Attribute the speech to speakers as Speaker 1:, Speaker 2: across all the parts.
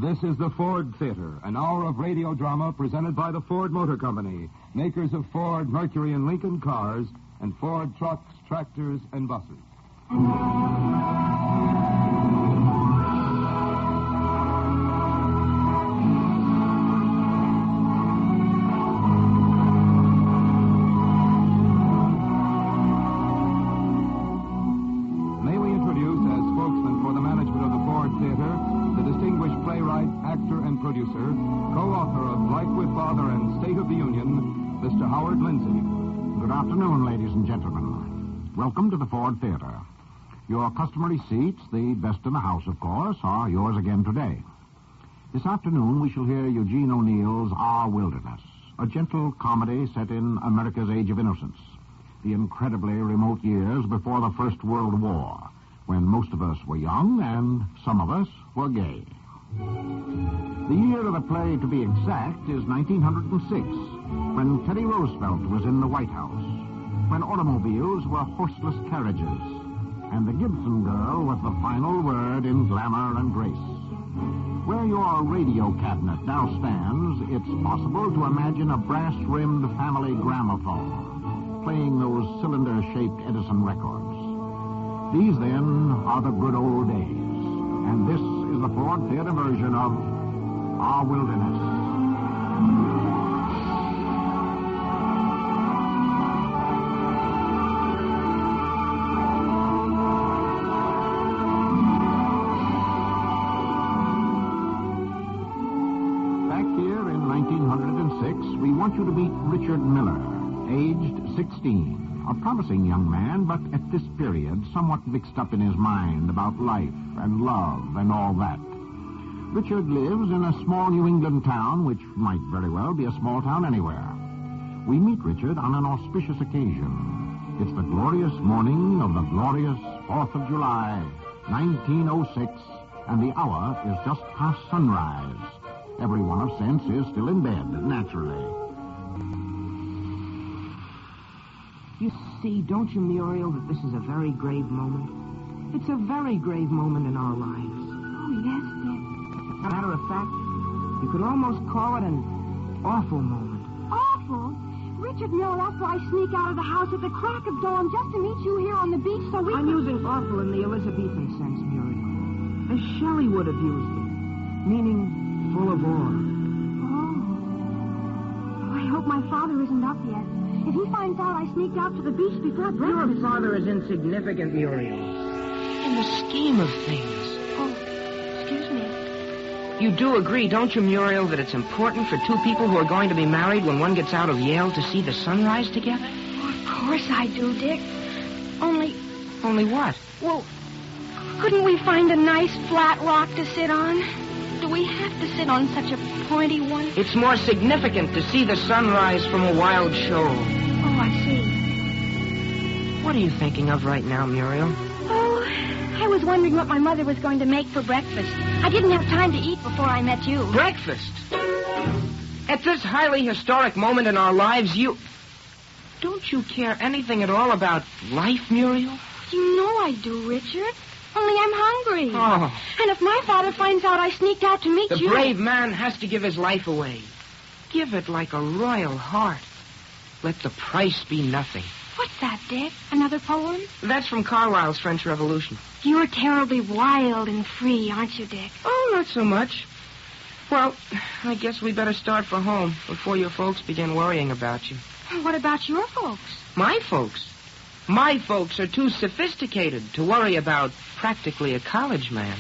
Speaker 1: This is the Ford Theater, an hour of radio drama presented by the Ford Motor Company, makers of Ford, Mercury, and Lincoln cars, and Ford trucks, tractors, and buses. May we introduce, as spokesman for the management of the Ford Theater, the distinguished playwright, actor, and producer, co-author of Life with Father and State of the Union, Mr. Howard Lindsay.
Speaker 2: Good afternoon, ladies and gentlemen. Welcome to the Ford Theater. Your customary seats, the best in the house, of course, are yours again today. This afternoon, we shall hear Eugene O'Neill's Our Wilderness, a gentle comedy set in America's Age of Innocence, the incredibly remote years before the First World War, when most of us were young and some of us were gay. The year of the play, to be exact, is 1906, when Teddy Roosevelt was in the White House, when automobiles were horseless carriages, and the Gibson girl was the final word in glamour and grace. Where your radio cabinet now stands, it's possible to imagine a brass-rimmed family gramophone playing those cylinder-shaped Edison records. These, then, are the good old days. And this is the Ford Theater version of Our Wilderness. Back here in 1906, we want you to meet Richard Miller, aged 16. A promising young man, but at this period somewhat mixed up in his mind about life and love and all that. Richard lives in a small New England town, which might very well be a small town anywhere. We meet Richard on an auspicious occasion. It's the glorious morning of the glorious 4th of July, 1906, and the hour is just past sunrise. Everyone of sense is still in bed, naturally.
Speaker 3: You see, don't you, Muriel, that this is a very grave moment? It's a very grave moment in our lives.
Speaker 4: Oh, yes, Dick.
Speaker 3: As a matter of fact, you could almost call it an awful moment.
Speaker 4: Awful? Richard Miller, after I sneak out of the house at the crack of dawn just to meet you here on the beach so we
Speaker 3: I'm using awful in the Elizabethan sense, Muriel. As Shelley would have used it, meaning full of awe.
Speaker 4: Oh. I hope my father isn't up yet. If he finds out I sneaked out to the beach before breakfast...
Speaker 3: Your father is insignificant, Muriel. In the scheme of things.
Speaker 4: Oh, excuse me.
Speaker 3: You do agree, don't you, Muriel, that it's important for two people who are going to be married when one gets out of Yale to see the sunrise together?
Speaker 4: Oh, of course I do, Dick. Only
Speaker 3: what?
Speaker 4: Well, couldn't we find a nice flat rock to sit on? Do we have to sit on such a pointy one?
Speaker 3: It's more significant to see the sunrise from a wild shoal.
Speaker 4: Oh, I see.
Speaker 3: What are you thinking of right now, Muriel?
Speaker 4: Oh, I was wondering what my mother was going to make for breakfast. I didn't have time to eat before I met you.
Speaker 3: Breakfast? At this highly historic moment in our lives, Don't you care anything at all about life, Muriel?
Speaker 4: You know I do, Richard. Only I'm hungry.
Speaker 3: Oh.
Speaker 4: And if my father finds out I sneaked out to meet you...
Speaker 3: The brave man has to give his life away. Give it like a royal heart. Let the price be nothing.
Speaker 4: What's that, Dick? Another poem?
Speaker 3: That's from Carlyle's French Revolution.
Speaker 4: You're terribly wild and free, aren't you, Dick?
Speaker 3: Oh, not so much. Well, I guess we better start for home before your folks begin worrying about you.
Speaker 4: What about your folks?
Speaker 3: My folks? My folks are too sophisticated to worry about practically a college man.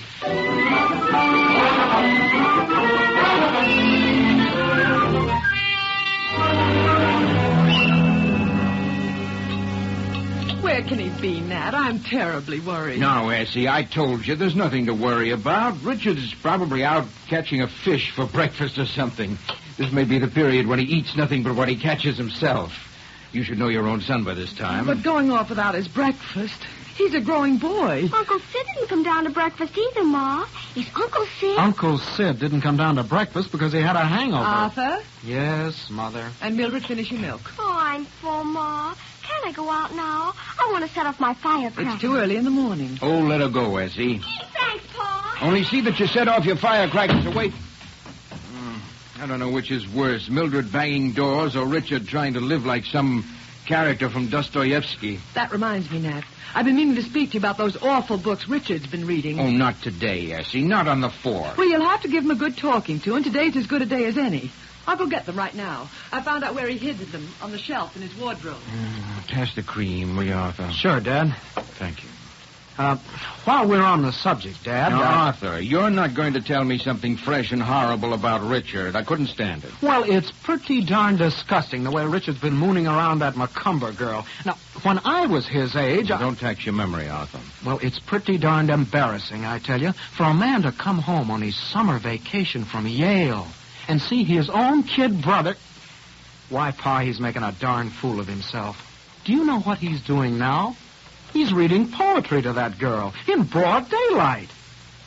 Speaker 5: Where can he be, Nat? I'm terribly worried.
Speaker 6: No, Essie, I told you there's nothing to worry about. Richard's probably out catching a fish for breakfast or something. This may be the period when he eats nothing but what he catches himself. You should know your own son by this time.
Speaker 5: But going off without his breakfast, he's a growing boy.
Speaker 4: Uncle Sid didn't come down to breakfast either, Ma. Is Uncle Sid?
Speaker 2: Uncle Sid didn't come down to breakfast because he had a hangover.
Speaker 5: Arthur?
Speaker 2: Yes, Mother.
Speaker 5: And Mildred, finish your milk.
Speaker 4: Oh, I'm full, Ma. Can I go out now? I want to set off my firecracker.
Speaker 5: It's too early in the morning.
Speaker 6: Oh, let her go, Essie.
Speaker 4: Thanks, Pa.
Speaker 6: Only see that you set off your firecrackers away. I don't know which is worse, Mildred banging doors or Richard trying to live like some character from Dostoevsky.
Speaker 5: That reminds me, Nat. I've been meaning to speak to you about those awful books Richard's been reading.
Speaker 6: Oh, not today, Essie. Not on the 4th.
Speaker 5: Well, you'll have to give him a good talking to, and today's as good a day as any. I'll go get them right now. I found out where he hid them, on the shelf in his wardrobe.
Speaker 6: Pass the cream, will you, Arthur?
Speaker 7: Sure, Dad.
Speaker 6: Thank you.
Speaker 7: While we're on the subject, Dad...
Speaker 6: Now, Arthur, you're not going to tell me something fresh and horrible about Richard. I couldn't stand it.
Speaker 7: Well, it's pretty darn disgusting the way Richard's been mooning around that Macumber girl. Now, when I was his age...
Speaker 6: Don't tax your memory, Arthur.
Speaker 7: Well, it's pretty darned embarrassing, I tell you, for a man to come home on his summer vacation from Yale and see his own kid brother... Why, Pa, he's making a darn fool of himself. Do you know what he's doing now? He's reading poetry to that girl in broad daylight.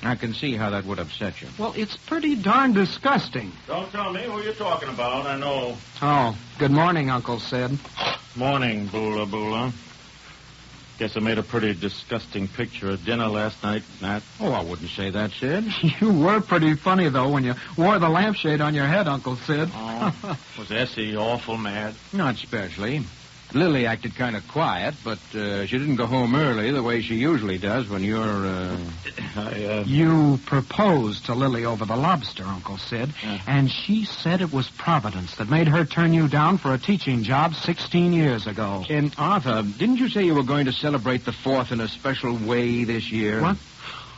Speaker 6: I can see how that would upset you.
Speaker 7: Well, it's pretty darn disgusting.
Speaker 8: Don't tell me who you're talking about. I know.
Speaker 7: Oh, good morning, Uncle Sid.
Speaker 8: Morning, Vola. Guess I made a pretty disgusting picture at dinner last night, Nat.
Speaker 6: Oh, I wouldn't say that, Sid.
Speaker 7: You were pretty funny, though, when you wore the lampshade on your head, Uncle Sid.
Speaker 8: Oh, was Essie awful mad?
Speaker 6: Not especially. Lily acted kind of quiet, but she didn't go home early the way she usually does when you're,
Speaker 7: You proposed to Lily over the lobster, Uncle Sid, and she said it was Providence that made her turn you down for a teaching job 16 years ago.
Speaker 6: And, Arthur, didn't you say you were going to celebrate the 4th in a special way this year?
Speaker 7: What?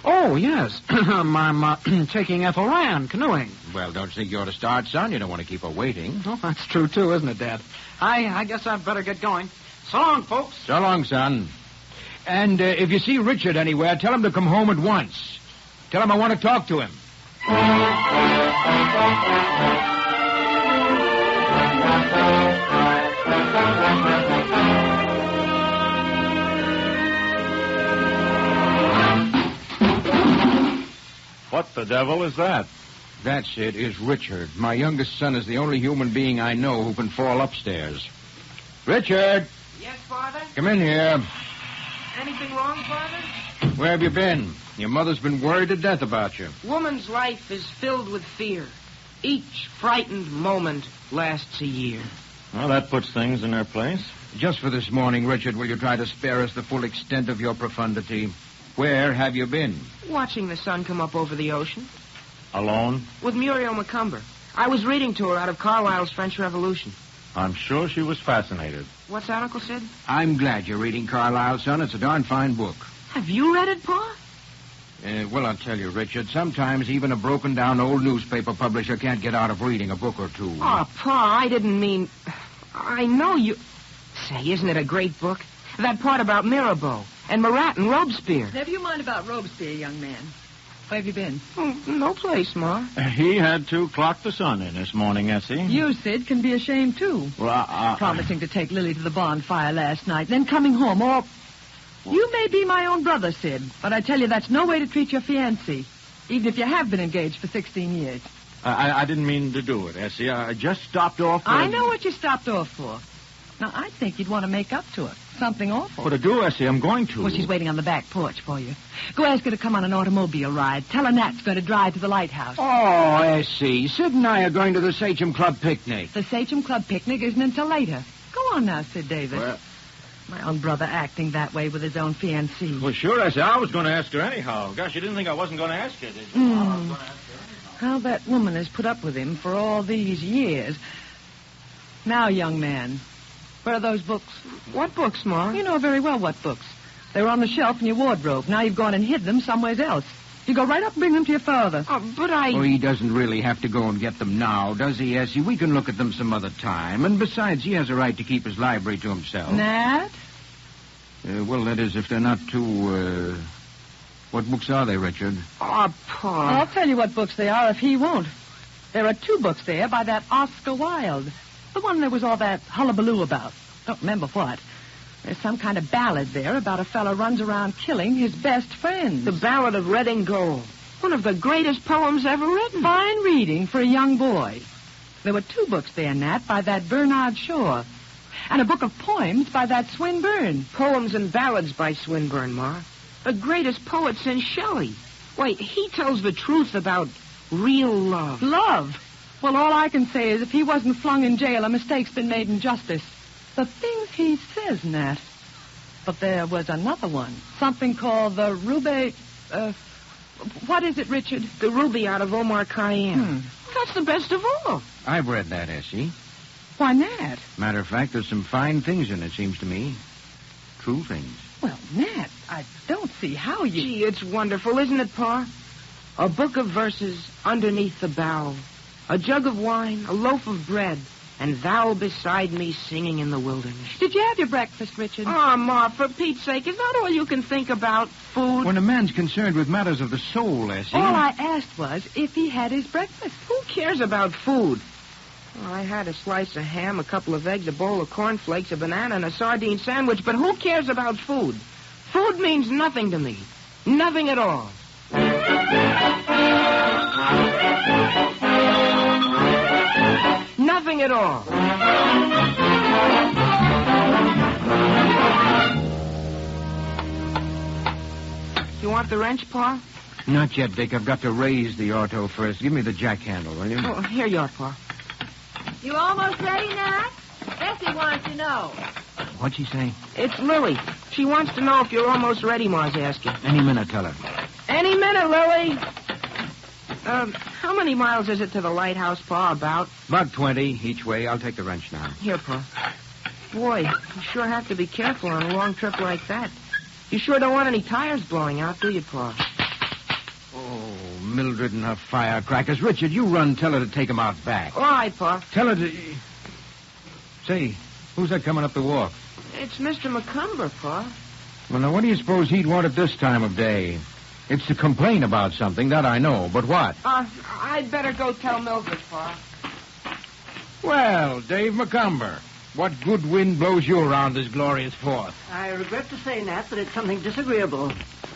Speaker 7: Oh, yes. I'm taking Ethel Rand canoeing.
Speaker 6: Well, don't you think you ought to start, son? You don't want to keep her waiting.
Speaker 7: Oh, that's true, too, isn't it, Dad? I guess I'd better get going. So long, folks.
Speaker 6: So long, son. And if you see Richard anywhere, tell him to come home at once. Tell him I want to talk to him.
Speaker 8: What the devil is that?
Speaker 6: That's it, is Richard. My youngest son is the only human being I know who can fall upstairs. Richard!
Speaker 3: Yes, Father?
Speaker 6: Come in here.
Speaker 3: Anything wrong, Father?
Speaker 6: Where have you been? Your mother's been worried to death about you.
Speaker 3: Woman's life is filled with fear. Each frightened moment lasts a year.
Speaker 8: Well, that puts things in their place.
Speaker 6: Just for this morning, Richard, will you try to spare us the full extent of your profundity? Where have you been?
Speaker 3: Watching the sun come up over the ocean.
Speaker 8: Alone?
Speaker 3: With Muriel Macumber. I was reading to her out of Carlyle's French Revolution.
Speaker 8: I'm sure she was fascinated.
Speaker 3: What's that, Uncle Sid?
Speaker 6: I'm glad you're reading Carlyle, son. It's a darn fine book.
Speaker 3: Have you read it, Pa?
Speaker 6: Well, I'll tell you, Richard, sometimes even a broken-down old newspaper publisher can't get out of reading a book or two.
Speaker 3: Oh, Pa, I didn't mean... I know you... Say, isn't it a great book? That part about Mirabeau and Marat and Robespierre.
Speaker 5: Never you mind about Robespierre, young man. Where have you been?
Speaker 3: Oh, no place, Ma.
Speaker 8: He had to clock the sun in this morning, Essie.
Speaker 5: You, Sid, can be ashamed, too.
Speaker 8: Well,
Speaker 5: Promising to take Lily to the bonfire last night, then coming home, or... You may be my own brother, Sid, but I tell you that's no way to treat your fiancée, even if you have been engaged for 16 years.
Speaker 8: I didn't mean to do it, Essie. I just stopped off...
Speaker 5: I know what you stopped off for. Now, I think you'd want to make up to her. Something awful.
Speaker 8: What to do, Essie? I'm going to.
Speaker 5: Well, she's waiting on the back porch for you. Go ask her to come on an automobile ride. Tell her Nat's going to drive to the lighthouse.
Speaker 6: Oh, I see. Sid and I are going to the Sachem Club picnic.
Speaker 5: The Sachem Club picnic isn't until later. Go on now, Sid Davis.
Speaker 8: Well...
Speaker 5: My own brother acting that way with his own fiancée.
Speaker 8: Well, sure, Essie. I was going to ask her anyhow. Gosh, you didn't think I wasn't going to ask her, did you? I was going to ask her anyhow.
Speaker 5: How that woman has put up with him for all these years. Now, young man, where are those books?
Speaker 3: What books, Ma?
Speaker 5: You know very well what books. They were on the shelf in your wardrobe. Now you've gone and hid them somewhere else. You go right up and bring them to your father.
Speaker 3: Oh, but I...
Speaker 6: Oh, he doesn't really have to go and get them now, does he, Essie? We can look at them some other time. And besides, he has a right to keep his library to himself.
Speaker 5: Nat?
Speaker 6: Well, that is, if they're not too, What books are they, Richard?
Speaker 3: Oh, Pa.
Speaker 5: I'll tell you what books they are if he won't. There are 2 books there by that Oscar Wilde. The one there was all that hullabaloo about. Don't remember what. There's some kind of ballad there about a fellow runs around killing his best friends.
Speaker 3: The Ballad of Red and Gold. One of the greatest poems ever written.
Speaker 5: Fine reading for a young boy. There were 2 books there, Nat, by that Bernard Shaw. And a book of poems by that Swinburne.
Speaker 3: Poems and ballads by Swinburne, Ma. The greatest poet since Shelley. Wait, he tells the truth about real love.
Speaker 5: Love? Well, all I can say is if he wasn't flung in jail, a mistake's been made in justice. The things he says, Nat. But there was another one. Something called the Ruby... what is it, Richard?
Speaker 3: The ruby out of Omar Khayyam. That's the best of all.
Speaker 6: I've read that, Essie.
Speaker 5: Why, Nat?
Speaker 6: Matter of fact, there's some fine things in it, seems to me. True things.
Speaker 5: Well, Nat, I don't see how you...
Speaker 3: Gee, it's wonderful, isn't it, Pa? A book of verses underneath the bough, a jug of wine, a loaf of bread, and thou beside me singing in the wilderness.
Speaker 5: Did you have your breakfast, Richard?
Speaker 3: Oh, Ma, for Pete's sake, is that all you can think about? Food?
Speaker 6: When a man's concerned with matters of the soul, Essie...
Speaker 5: All I asked was if he had his breakfast.
Speaker 3: Who cares about food? Well, I had a slice of ham, a couple of eggs, a bowl of cornflakes, a banana, and a sardine sandwich, but who cares about food? Food means nothing to me. Nothing at all. Nothing at all. You want the wrench, Pa?
Speaker 6: Not yet, Dick. I've got to raise the auto first. Give me the jack handle, will you?
Speaker 3: Oh, here you are, Pa.
Speaker 9: You almost ready, Nat? Bessie wants to know.
Speaker 6: What'd she say?
Speaker 3: It's Lily. She wants to know if you're almost ready, Ma's asking.
Speaker 6: Any minute, tell her.
Speaker 3: Any minute, Lily. How many miles is it to the lighthouse, Pa, about?
Speaker 6: About 20 each way. I'll take the wrench now.
Speaker 3: Here, Pa. Boy, you sure have to be careful on a long trip like that. You sure don't want any tires blowing out, do you, Pa?
Speaker 6: Oh, Mildred and her firecrackers. Richard, you run. Tell her to take 'em out back.
Speaker 3: All right, Pa.
Speaker 6: Tell her to... Say, who's that coming up the walk?
Speaker 3: It's Mr. McCumber, Pa.
Speaker 6: Well, now, what do you suppose he'd want at this time of day? It's to complain about something, that I know. But what?
Speaker 3: I'd better go tell Mildred, Pa.
Speaker 6: Well, Dave McCumber, what good wind blows you around this glorious Fourth?
Speaker 10: I regret to say, Nat, that it's something disagreeable.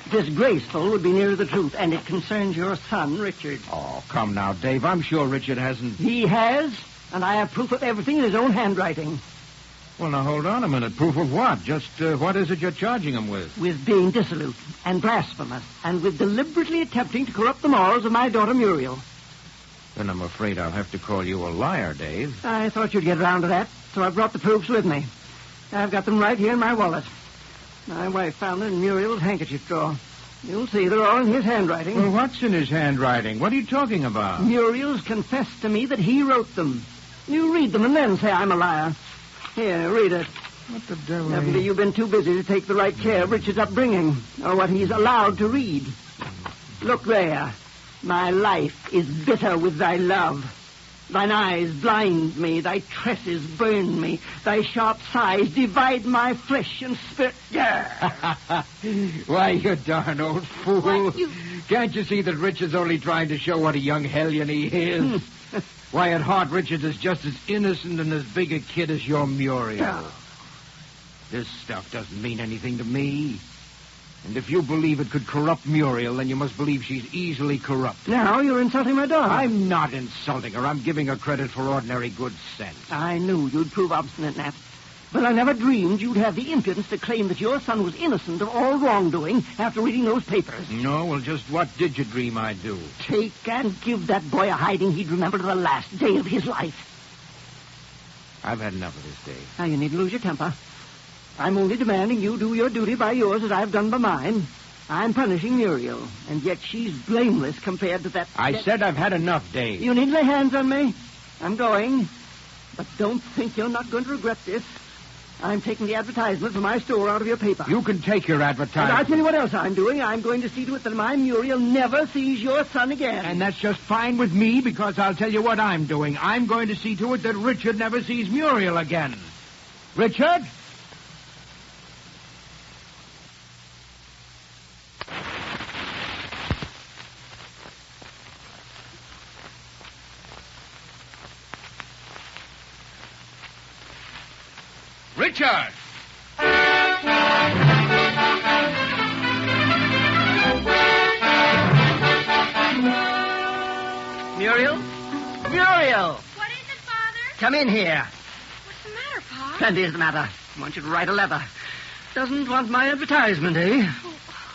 Speaker 10: Disgraceful would be nearer the truth, and it concerns your son, Richard.
Speaker 6: Oh, come now, Dave. I'm sure Richard hasn't...
Speaker 10: He has, and I have proof of everything in his own handwriting.
Speaker 6: Well, now, hold on a minute. Proof of what? Just what is it you're charging him with?
Speaker 10: With being dissolute and blasphemous, and with deliberately attempting to corrupt the morals of my daughter Muriel.
Speaker 6: Then I'm afraid I'll have to call you a liar, Dave.
Speaker 10: I thought you'd get around to that, so I brought the proofs with me. I've got them right here in my wallet. My wife found them in Muriel's handkerchief drawer. You'll see, they're all in his handwriting.
Speaker 6: Well, what's in his handwriting? What are you talking about?
Speaker 10: Muriel's confessed to me that he wrote them. You read them and then say I'm a liar. Here, read it.
Speaker 6: What the devil?
Speaker 10: Evidently, you've been too busy to take the right care of Richard's upbringing, or what he's allowed to read. Look there. My life is bitter with thy love. Thine eyes blind me, thy tresses burn me, thy sharp sighs divide my flesh and spirit.
Speaker 6: Why, you darn old fool.
Speaker 9: What,
Speaker 6: Can't you see that Richard's only trying to show what a young hellion he is? Why, at heart, Richard is just as innocent and as big a kid as your Muriel.
Speaker 10: Oh.
Speaker 6: This stuff doesn't mean anything to me. And if you believe it could corrupt Muriel, then you must believe she's easily corrupt.
Speaker 10: Now you're insulting my daughter.
Speaker 6: I'm not insulting her. I'm giving her credit for ordinary good sense.
Speaker 10: I knew you'd prove obstinate, Nat. But I never dreamed you'd have the impudence to claim that your son was innocent of all wrongdoing after reading those papers.
Speaker 6: No, well, just what did you dream I'd do?
Speaker 10: Take and give that boy a hiding he'd remember to the last day of his life.
Speaker 6: I've had enough of this, Dave.
Speaker 10: Now, you needn't lose your temper. I'm only demanding you do your duty by yours as I've done by mine. I'm punishing Muriel, and yet she's blameless compared to that...
Speaker 6: I said I've had enough, Dave.
Speaker 10: You need lay hands on me. I'm going. But don't think you're not going to regret this. I'm taking the advertisement for my store out of your paper.
Speaker 6: You can take your
Speaker 10: And
Speaker 6: advertisement.
Speaker 10: I'll tell you what else I'm doing. I'm going to see to it that my Muriel never sees your son again.
Speaker 6: And that's just fine with me, because I'll tell you what I'm doing. I'm going to see to it that Richard never sees Muriel again. Richard? Richard!
Speaker 10: Muriel? Muriel!
Speaker 4: What is it, Father?
Speaker 10: Come in here.
Speaker 4: What's the matter, Pa?
Speaker 10: Plenty is the matter. I want you to write a letter. Doesn't want my advertisement, eh?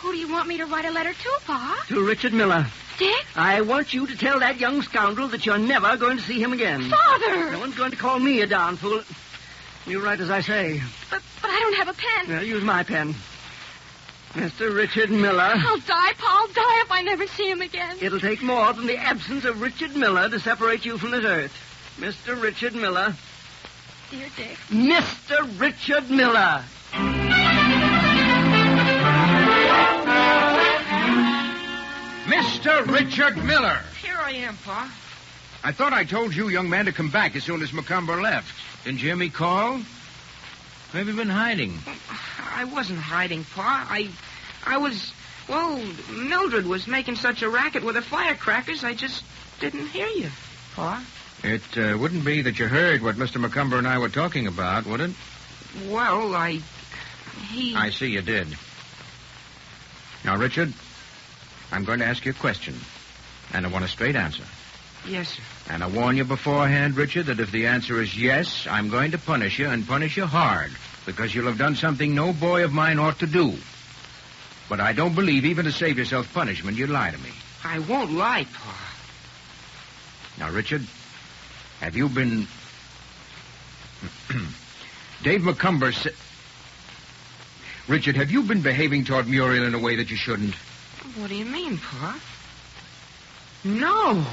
Speaker 4: Who do you want me to write a letter to, Pa?
Speaker 10: To Richard Miller.
Speaker 4: Dick?
Speaker 10: I want you to tell that young scoundrel that you're never going to see him again.
Speaker 4: Father!
Speaker 10: No one's going to call me a darn fool. You write as I say.
Speaker 4: But I don't have a pen.
Speaker 10: Well, use my pen. Mr. Richard Miller.
Speaker 4: I'll die, Pa. I'll die if I never see him again.
Speaker 10: It'll take more than the absence of Richard Miller to separate you from this earth. Mr. Richard Miller.
Speaker 4: Dear Dick.
Speaker 10: Mr. Richard Miller.
Speaker 6: Mr. Richard Miller.
Speaker 3: Here I am, Pa.
Speaker 6: I thought I told you, young man, to come back as soon as Macomber left. Didn't you hear me call? Where have you been hiding?
Speaker 3: I wasn't hiding, Pa. I was... Well, Mildred was making such a racket with the firecrackers, I just didn't hear you, Pa.
Speaker 6: It wouldn't be that you heard what Mr. Macomber and I were talking about, would it?
Speaker 3: Well, I
Speaker 6: see you did. Now, Richard, I'm going to ask you a question, and I want a straight answer.
Speaker 3: Yes, sir.
Speaker 6: And I warn you beforehand, Richard, that if the answer is yes, I'm going to punish you, and punish you hard, because you'll have done something no boy of mine ought to do. But I don't believe, even to save yourself punishment, you'd lie to me.
Speaker 3: I won't lie, Pa.
Speaker 6: Now, Richard, have you been... Dave Macomber said... Richard, have you been behaving toward Muriel in a way that you shouldn't?
Speaker 3: What do you mean, Pa? No.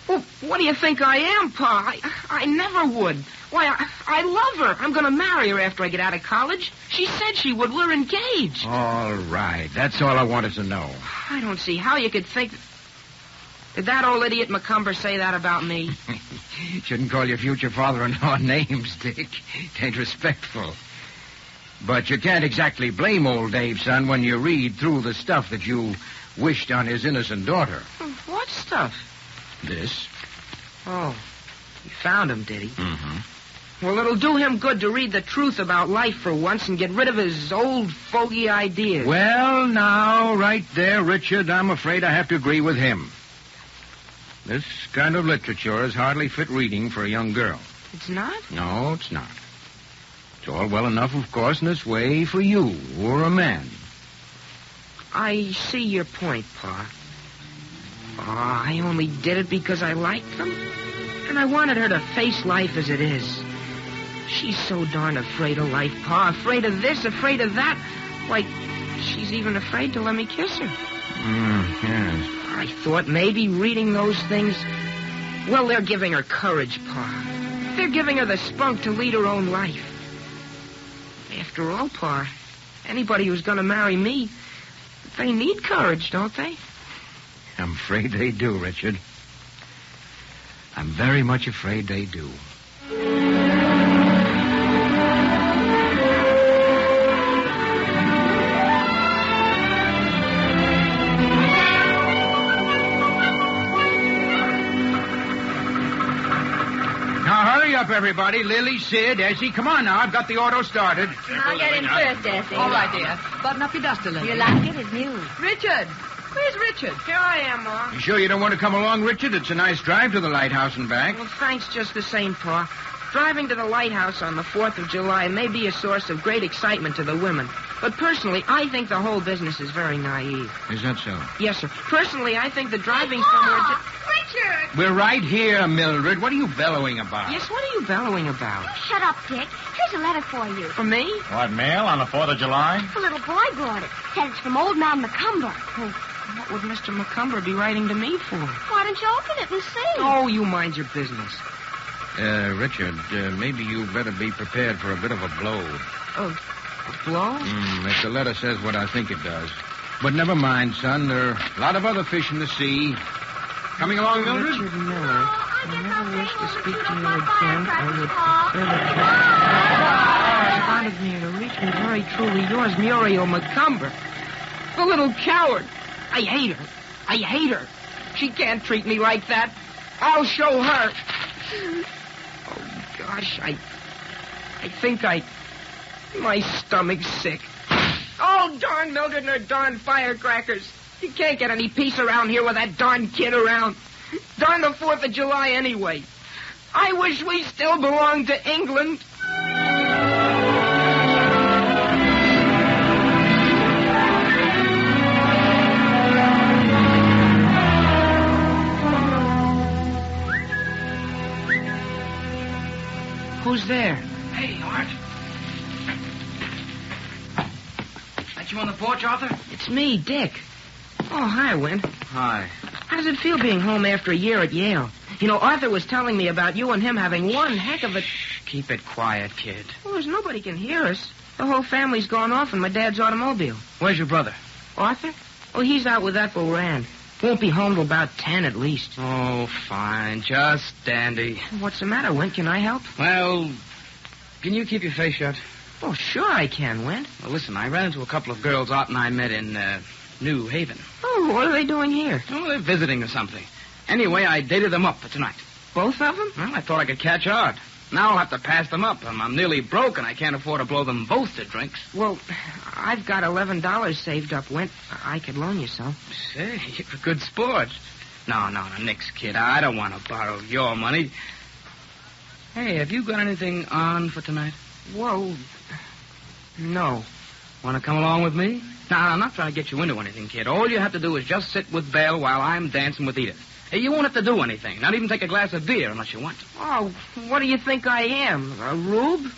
Speaker 3: Well, what do you think I am, Pa? I never would. Why, I love her. I'm going to marry her after I get out of college. She said she would. We're engaged.
Speaker 6: All right. That's all I wanted to know.
Speaker 3: I don't see how you could think... Did that old idiot Macomber say that about me?
Speaker 6: Shouldn't call your future father-in-law names, Dick. It ain't respectful. But you can't exactly blame old Dave, son, when you read through the stuff that you wished on his innocent daughter.
Speaker 3: What stuff?
Speaker 6: This.
Speaker 3: Oh, he found him, did he?
Speaker 6: Mm-hmm.
Speaker 3: Well, it'll do him good to read the truth about life for once and get rid of his old fogey ideas.
Speaker 6: Well, now, right there, Richard, I'm afraid I have to agree with him. This kind of literature is hardly fit reading for a young girl.
Speaker 3: It's not?
Speaker 6: No, it's not. It's all well enough, of course, in its way for you or a man.
Speaker 3: I see your point, Pa. Oh, I only did it because I liked them. And I wanted her to face life as it is. She's so darn afraid of life, Pa. Afraid of this, afraid of that. Like, she's even afraid to let me kiss her.
Speaker 6: Yes.
Speaker 3: I thought maybe reading those things... Well, they're giving her courage, Pa. They're giving her the spunk to lead her own life. After all, Pa, anybody who's going to marry me, they need courage, don't they?
Speaker 6: I'm afraid they do, Richard. I'm very much afraid they do. Now, hurry up, everybody. Lily, Sid, Essie, come on now. I've got the auto started.
Speaker 9: I'll get in first, Essie.
Speaker 5: All right, dear. Button up your duster, Lily.
Speaker 9: You like it? It's new.
Speaker 5: Richard! Where's Richard?
Speaker 3: Here I am, Ma.
Speaker 6: You sure you don't want to come along, Richard? It's a nice drive to the lighthouse and back.
Speaker 3: Well, thanks just the same, Pa. Driving to the lighthouse on the 4th of July may be a source of great excitement to the women. But personally, I think the whole business is very naive.
Speaker 6: Is that so?
Speaker 3: Yes, sir. Personally, I think the driving somewhere...
Speaker 9: Richard!
Speaker 6: We're right here, Mildred. What are you bellowing about?
Speaker 3: Yes, what are you bellowing about?
Speaker 4: Shut up, Dick. Here's a letter for you.
Speaker 3: For me?
Speaker 8: What, mail on the 4th of July?
Speaker 4: The little boy brought it. Said it's from old man Macomber.
Speaker 3: What would Mr. Macomber be writing to me for?
Speaker 4: Why don't you open it and see?
Speaker 3: Oh, you mind your business.
Speaker 6: Richard, maybe you better be prepared for a bit of a blow.
Speaker 3: Oh, a blow?
Speaker 6: If the letter says what I think it does. But never mind, son. There are a lot of other fish in the sea. Coming along, Mildred?
Speaker 3: Richard Miller. I never wish to speak to you again. I would prefer the corresponded me to reach me very truly yours, Muriel Macomber. The little coward. I hate her. I hate her. She can't treat me like that. I'll show her. Oh, gosh, I think my stomach's sick. Oh, darn Mildred and her darn firecrackers. You can't get any peace around here with that darn kid around. Darn the 4th of July anyway. I wish we still belonged to England. Who's there?
Speaker 11: Hey, Art. That you on the porch, Arthur?
Speaker 3: It's me, Dick. Oh, hi, Win.
Speaker 11: Hi.
Speaker 3: How does it feel being home after a year at Yale? You know, Arthur was telling me about you and him having one heck of a...
Speaker 11: Keep it quiet, kid.
Speaker 3: Well, there's nobody can hear us. The whole family's gone off in my dad's automobile.
Speaker 11: Where's your brother?
Speaker 3: Arthur? Oh, he's out with Ethel Rand. Won't be home till about 10 at least.
Speaker 11: Oh, fine. Just dandy.
Speaker 3: What's the matter, Win? Can I help?
Speaker 11: Well, can you keep your face shut?
Speaker 3: Oh, sure I can, Win.
Speaker 11: Well, listen, I ran into a couple of girls Art and I met in New Haven.
Speaker 3: Oh, what are they doing here?
Speaker 11: Oh, they're visiting or something. Anyway, I dated them up for tonight.
Speaker 3: Both of them?
Speaker 11: Well, I thought I could catch Art. Now I'll have to pass them up. I'm nearly broke, and I can't afford to blow them both to drinks.
Speaker 3: Well, I've got $11 saved up, Win. I could loan you some.
Speaker 11: Say, you're a good sport. No, nix, kid. I don't want to borrow your money. Hey, have you got anything on for tonight?
Speaker 3: Well, no.
Speaker 11: Want to come along with me? No, I'm not trying to get you into anything, kid. All you have to do is just sit with Belle while I'm dancing with Edith. Hey, you won't have to do anything. Not even take a glass of beer unless you want to.
Speaker 3: Oh, what do you think I am? A rube?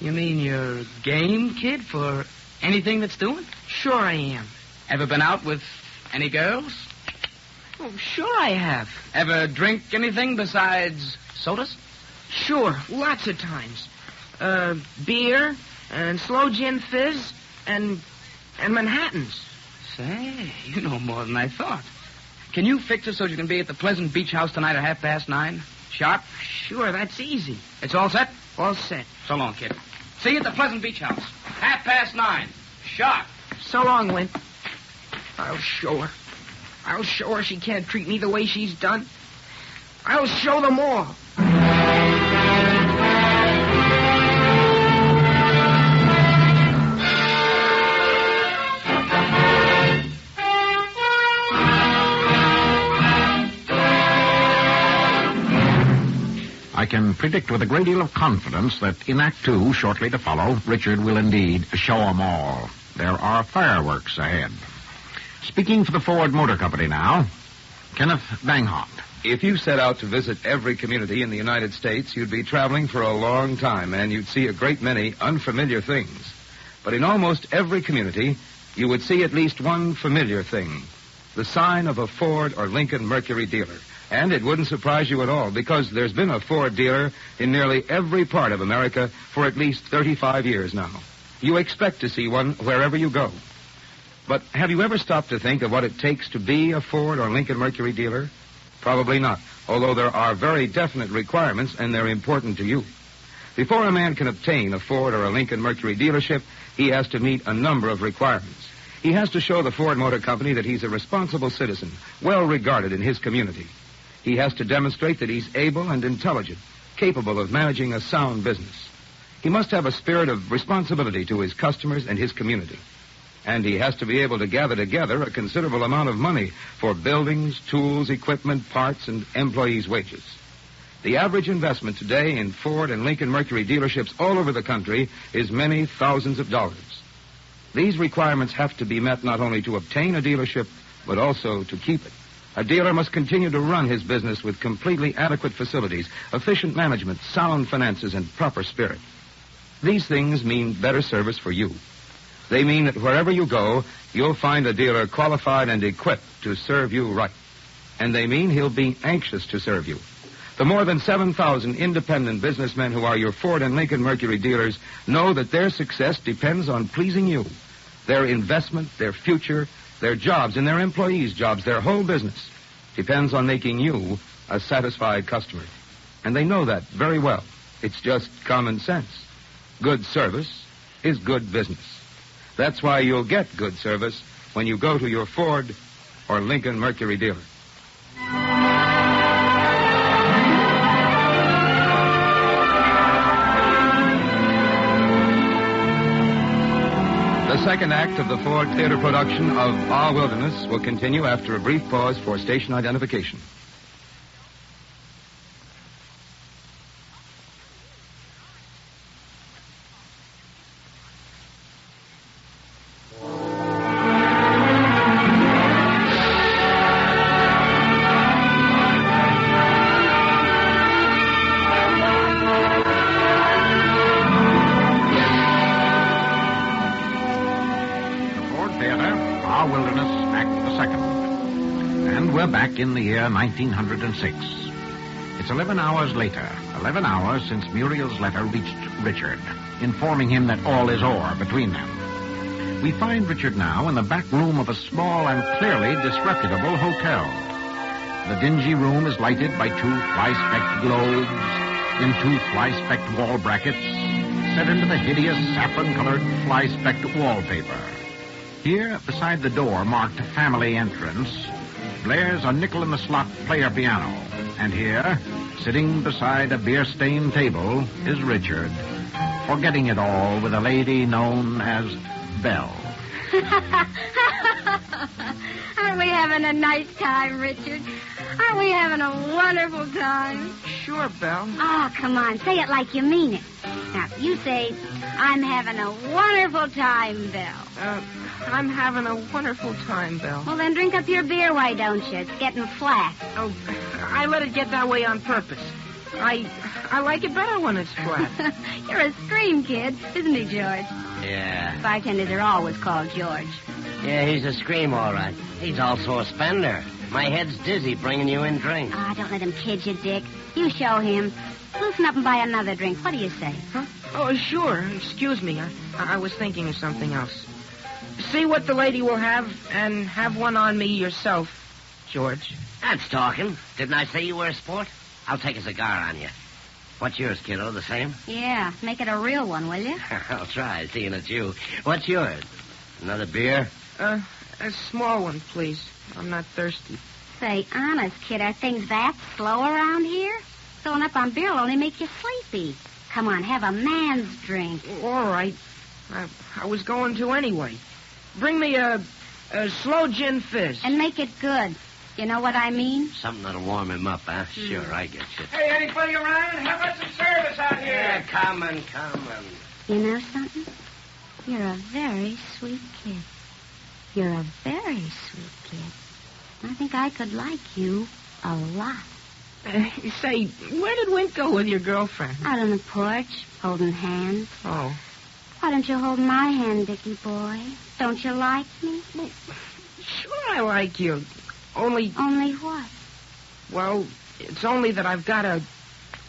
Speaker 11: You mean you're game, kid, for anything that's doing?
Speaker 3: Sure I am.
Speaker 11: Ever been out with any girls?
Speaker 3: Oh, sure I have.
Speaker 11: Ever drink anything besides sodas?
Speaker 3: Sure, lots of times. Beer and slow gin fizz and Manhattans.
Speaker 11: Say, you know more than I thought. Can you fix it so you can be at the Pleasant Beach House tonight at 9:30? Sharp?
Speaker 3: Sure, that's easy.
Speaker 11: It's all set?
Speaker 3: All set.
Speaker 11: So long, kid. See you at the Pleasant Beach House. 9:30. Sharp.
Speaker 3: So long, Win. I'll show her. I'll show her she can't treat me the way she's done. I'll show them all.
Speaker 2: I can predict with a great deal of confidence that in Act 2, shortly to follow, Richard will indeed show 'em all. There are fireworks ahead. Speaking for the Ford Motor Company now, Kenneth Banghart.
Speaker 1: If you set out to visit every community in the United States, you'd be traveling for a long time, and you'd see a great many unfamiliar things. But in almost every community, you would see at least one familiar thing, the sign of a Ford or Lincoln Mercury dealer. And it wouldn't surprise you at all, because there's been a Ford dealer in nearly every part of America for at least 35 years now. You expect to see one wherever you go. But have you ever stopped to think of what it takes to be a Ford or Lincoln Mercury dealer? Probably not, although there are very definite requirements, and they're important to you. Before a man can obtain a Ford or a Lincoln Mercury dealership, he has to meet a number of requirements. He has to show the Ford Motor Company that he's a responsible citizen, well regarded in his community. He has to demonstrate that he's able and intelligent, capable of managing a sound business. He must have a spirit of responsibility to his customers and his community. And he has to be able to gather together a considerable amount of money for buildings, tools, equipment, parts, and employees' wages. The average investment today in Ford and Lincoln Mercury dealerships all over the country is many thousands of dollars. These requirements have to be met not only to obtain a dealership, but also to keep it. A dealer must continue to run his business with completely adequate facilities, efficient management, sound finances, and proper spirit. These things mean better service for you. They mean that wherever you go, you'll find a dealer qualified and equipped to serve you right. And they mean he'll be anxious to serve you. The more than 7,000 independent businessmen who are your Ford and Lincoln Mercury dealers know that their success depends on pleasing you. Their investment, their future, their jobs and their employees' jobs, their whole business depends on making you a satisfied customer. And they know that very well. It's just common sense. Good service is good business. That's why you'll get good service when you go to your Ford or Lincoln Mercury dealer. The second act of the Ford Theater production of Our Wilderness will continue after a brief pause for station identification.
Speaker 2: in the year 1906. It's 11 hours later, 11 hours since Muriel's letter reached Richard, informing him that all is o'er between them. We find Richard now in the back room of a small and clearly disreputable hotel. The dingy room is lighted by 2 fly-specked globes in 2 fly-specked wall brackets set into the hideous saffron-colored fly-specked wallpaper. Here, beside the door marked Family Entrance, blares a nickel-in-the-slot player piano. And here, sitting beside a beer-stained table, is Richard, forgetting it all with a lady known as Belle.
Speaker 4: Aren't we having a nice time, Richard? Aren't we having a wonderful time?
Speaker 3: Sure, Belle.
Speaker 4: Oh, come on. Say it like you mean it. Now, you say, I'm having a wonderful time, Belle.
Speaker 3: I'm having a wonderful time, Belle.
Speaker 4: Well, then drink up your beer, why don't you? It's getting flat.
Speaker 3: Oh, I let it get that way on purpose. I like it better when it's flat.
Speaker 4: You're a scream kid, isn't he, George?
Speaker 12: Yeah.
Speaker 4: Bartenders are always called George.
Speaker 12: Yeah, he's a scream, all right. He's also a spender. My head's dizzy bringing you in drinks.
Speaker 4: Ah, don't let him kid you, Dick. You show him. Loosen up and buy another drink. What do you say?
Speaker 3: Huh? Oh, sure. Excuse me. I was thinking of something else. See what the lady will have, and have one on me yourself, George.
Speaker 12: That's talking. Didn't I say you were a sport? I'll take a cigar on you. What's yours, kiddo? The same?
Speaker 4: Yeah, make it a real one, will you?
Speaker 12: I'll try, seeing it's you. What's yours? Another beer?
Speaker 3: A small one, please. I'm not thirsty.
Speaker 4: Say, honest, kid, are things that slow around here? Filling up on beer will only make you sleepy. Come on, have a man's drink.
Speaker 3: All right. I was going to anyway. Bring me a slow gin fizz.
Speaker 4: And make it good. You know what I mean?
Speaker 12: Something that'll warm him up, huh? Sure, I get you.
Speaker 11: Hey, anybody around? How about some service out here?
Speaker 12: Yeah, coming.
Speaker 4: You know something? You're a very sweet kid. You're a very sweet kid. I think I could like you a lot.
Speaker 3: Say, where did Wink go with your girlfriend?
Speaker 4: Out on the porch, holding hands.
Speaker 3: Oh.
Speaker 4: Why don't you hold my hand, Dickie boy? Don't you like me?
Speaker 3: Sure I like you. Only
Speaker 4: what?
Speaker 3: Well, it's only that I've got a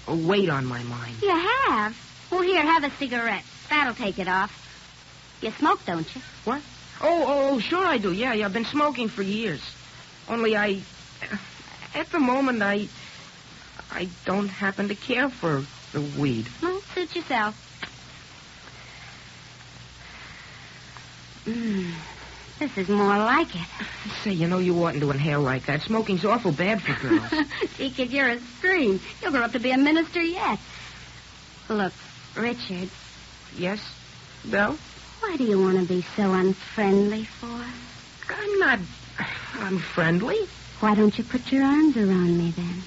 Speaker 3: weight on my mind.
Speaker 4: You have? Well, here, have a cigarette. That'll take it off. You smoke, don't you?
Speaker 3: What? Oh, sure I do. Yeah, I've been smoking for years. Only at the moment, I don't happen to care for the weed.
Speaker 4: Well, suit yourself. This is more like it.
Speaker 3: Say, you know you oughtn't to inhale like that. Smoking's awful bad for girls.
Speaker 4: See, kid, you're a scream. You'll grow up to be a minister yet. Look, Richard.
Speaker 3: Yes, Belle?
Speaker 4: Why do you want to be so unfriendly for?
Speaker 3: I'm not unfriendly.
Speaker 4: Why don't you put your arms around me, then?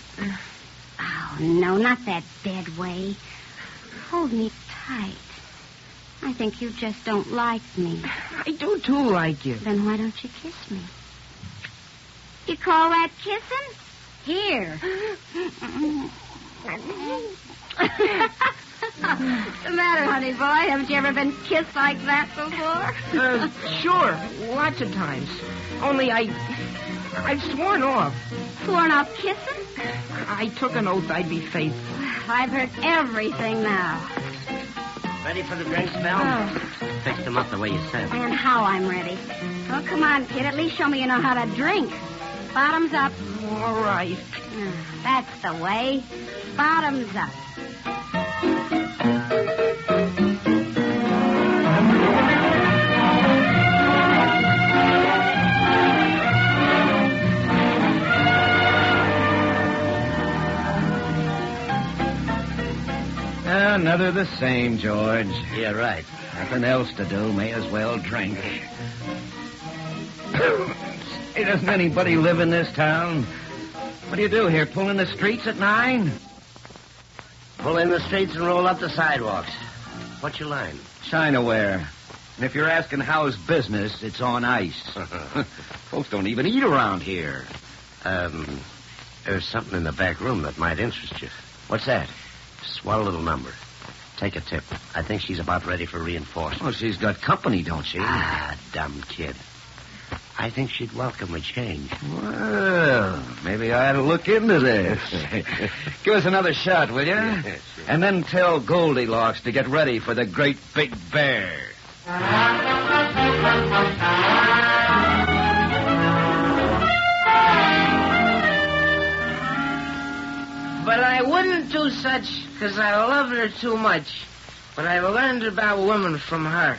Speaker 4: Oh, no, not that dead way. Hold me tight. I think you just don't like me.
Speaker 3: I do, too, like you.
Speaker 4: Then why don't you kiss me? You call that kissing? Here. What's the matter, honey boy? Haven't you ever been kissed like that before?
Speaker 3: Sure. Lots of times. Only I've sworn off.
Speaker 4: Sworn off kissing?
Speaker 3: I took an oath I'd be faithful.
Speaker 4: I've heard everything now.
Speaker 12: Ready for the drinks, Belle?
Speaker 4: Oh.
Speaker 12: Fixed them up the way you said.
Speaker 4: And how I'm ready. Oh, come on, kid. At least show me you know how to drink. Bottoms up.
Speaker 3: All right.
Speaker 4: That's the way. Bottoms up.
Speaker 13: Another the same, George.
Speaker 12: Yeah, right.
Speaker 13: Nothing else to do. May as well drink. Hey, doesn't anybody live in this town? What do you do here? Pull in the streets at 9?
Speaker 12: Pull in the streets and roll up the sidewalks. What's your line?
Speaker 13: China-ware. And if you're asking how's business, it's on ice. Folks don't even eat around here.
Speaker 12: There's something in the back room that might interest you.
Speaker 13: What's that?
Speaker 12: Swell little number. Take a tip. I think she's about ready for reinforcement.
Speaker 13: Well, she's got company, don't she?
Speaker 12: Ah, dumb kid. I think she'd welcome a change.
Speaker 13: Well, maybe I ought to look into this. Give us another shot, will you?
Speaker 12: Yes.
Speaker 13: And then tell Goldilocks to get ready for the great big bear.
Speaker 3: But I wouldn't do such because I love her too much. But I learned about women from her.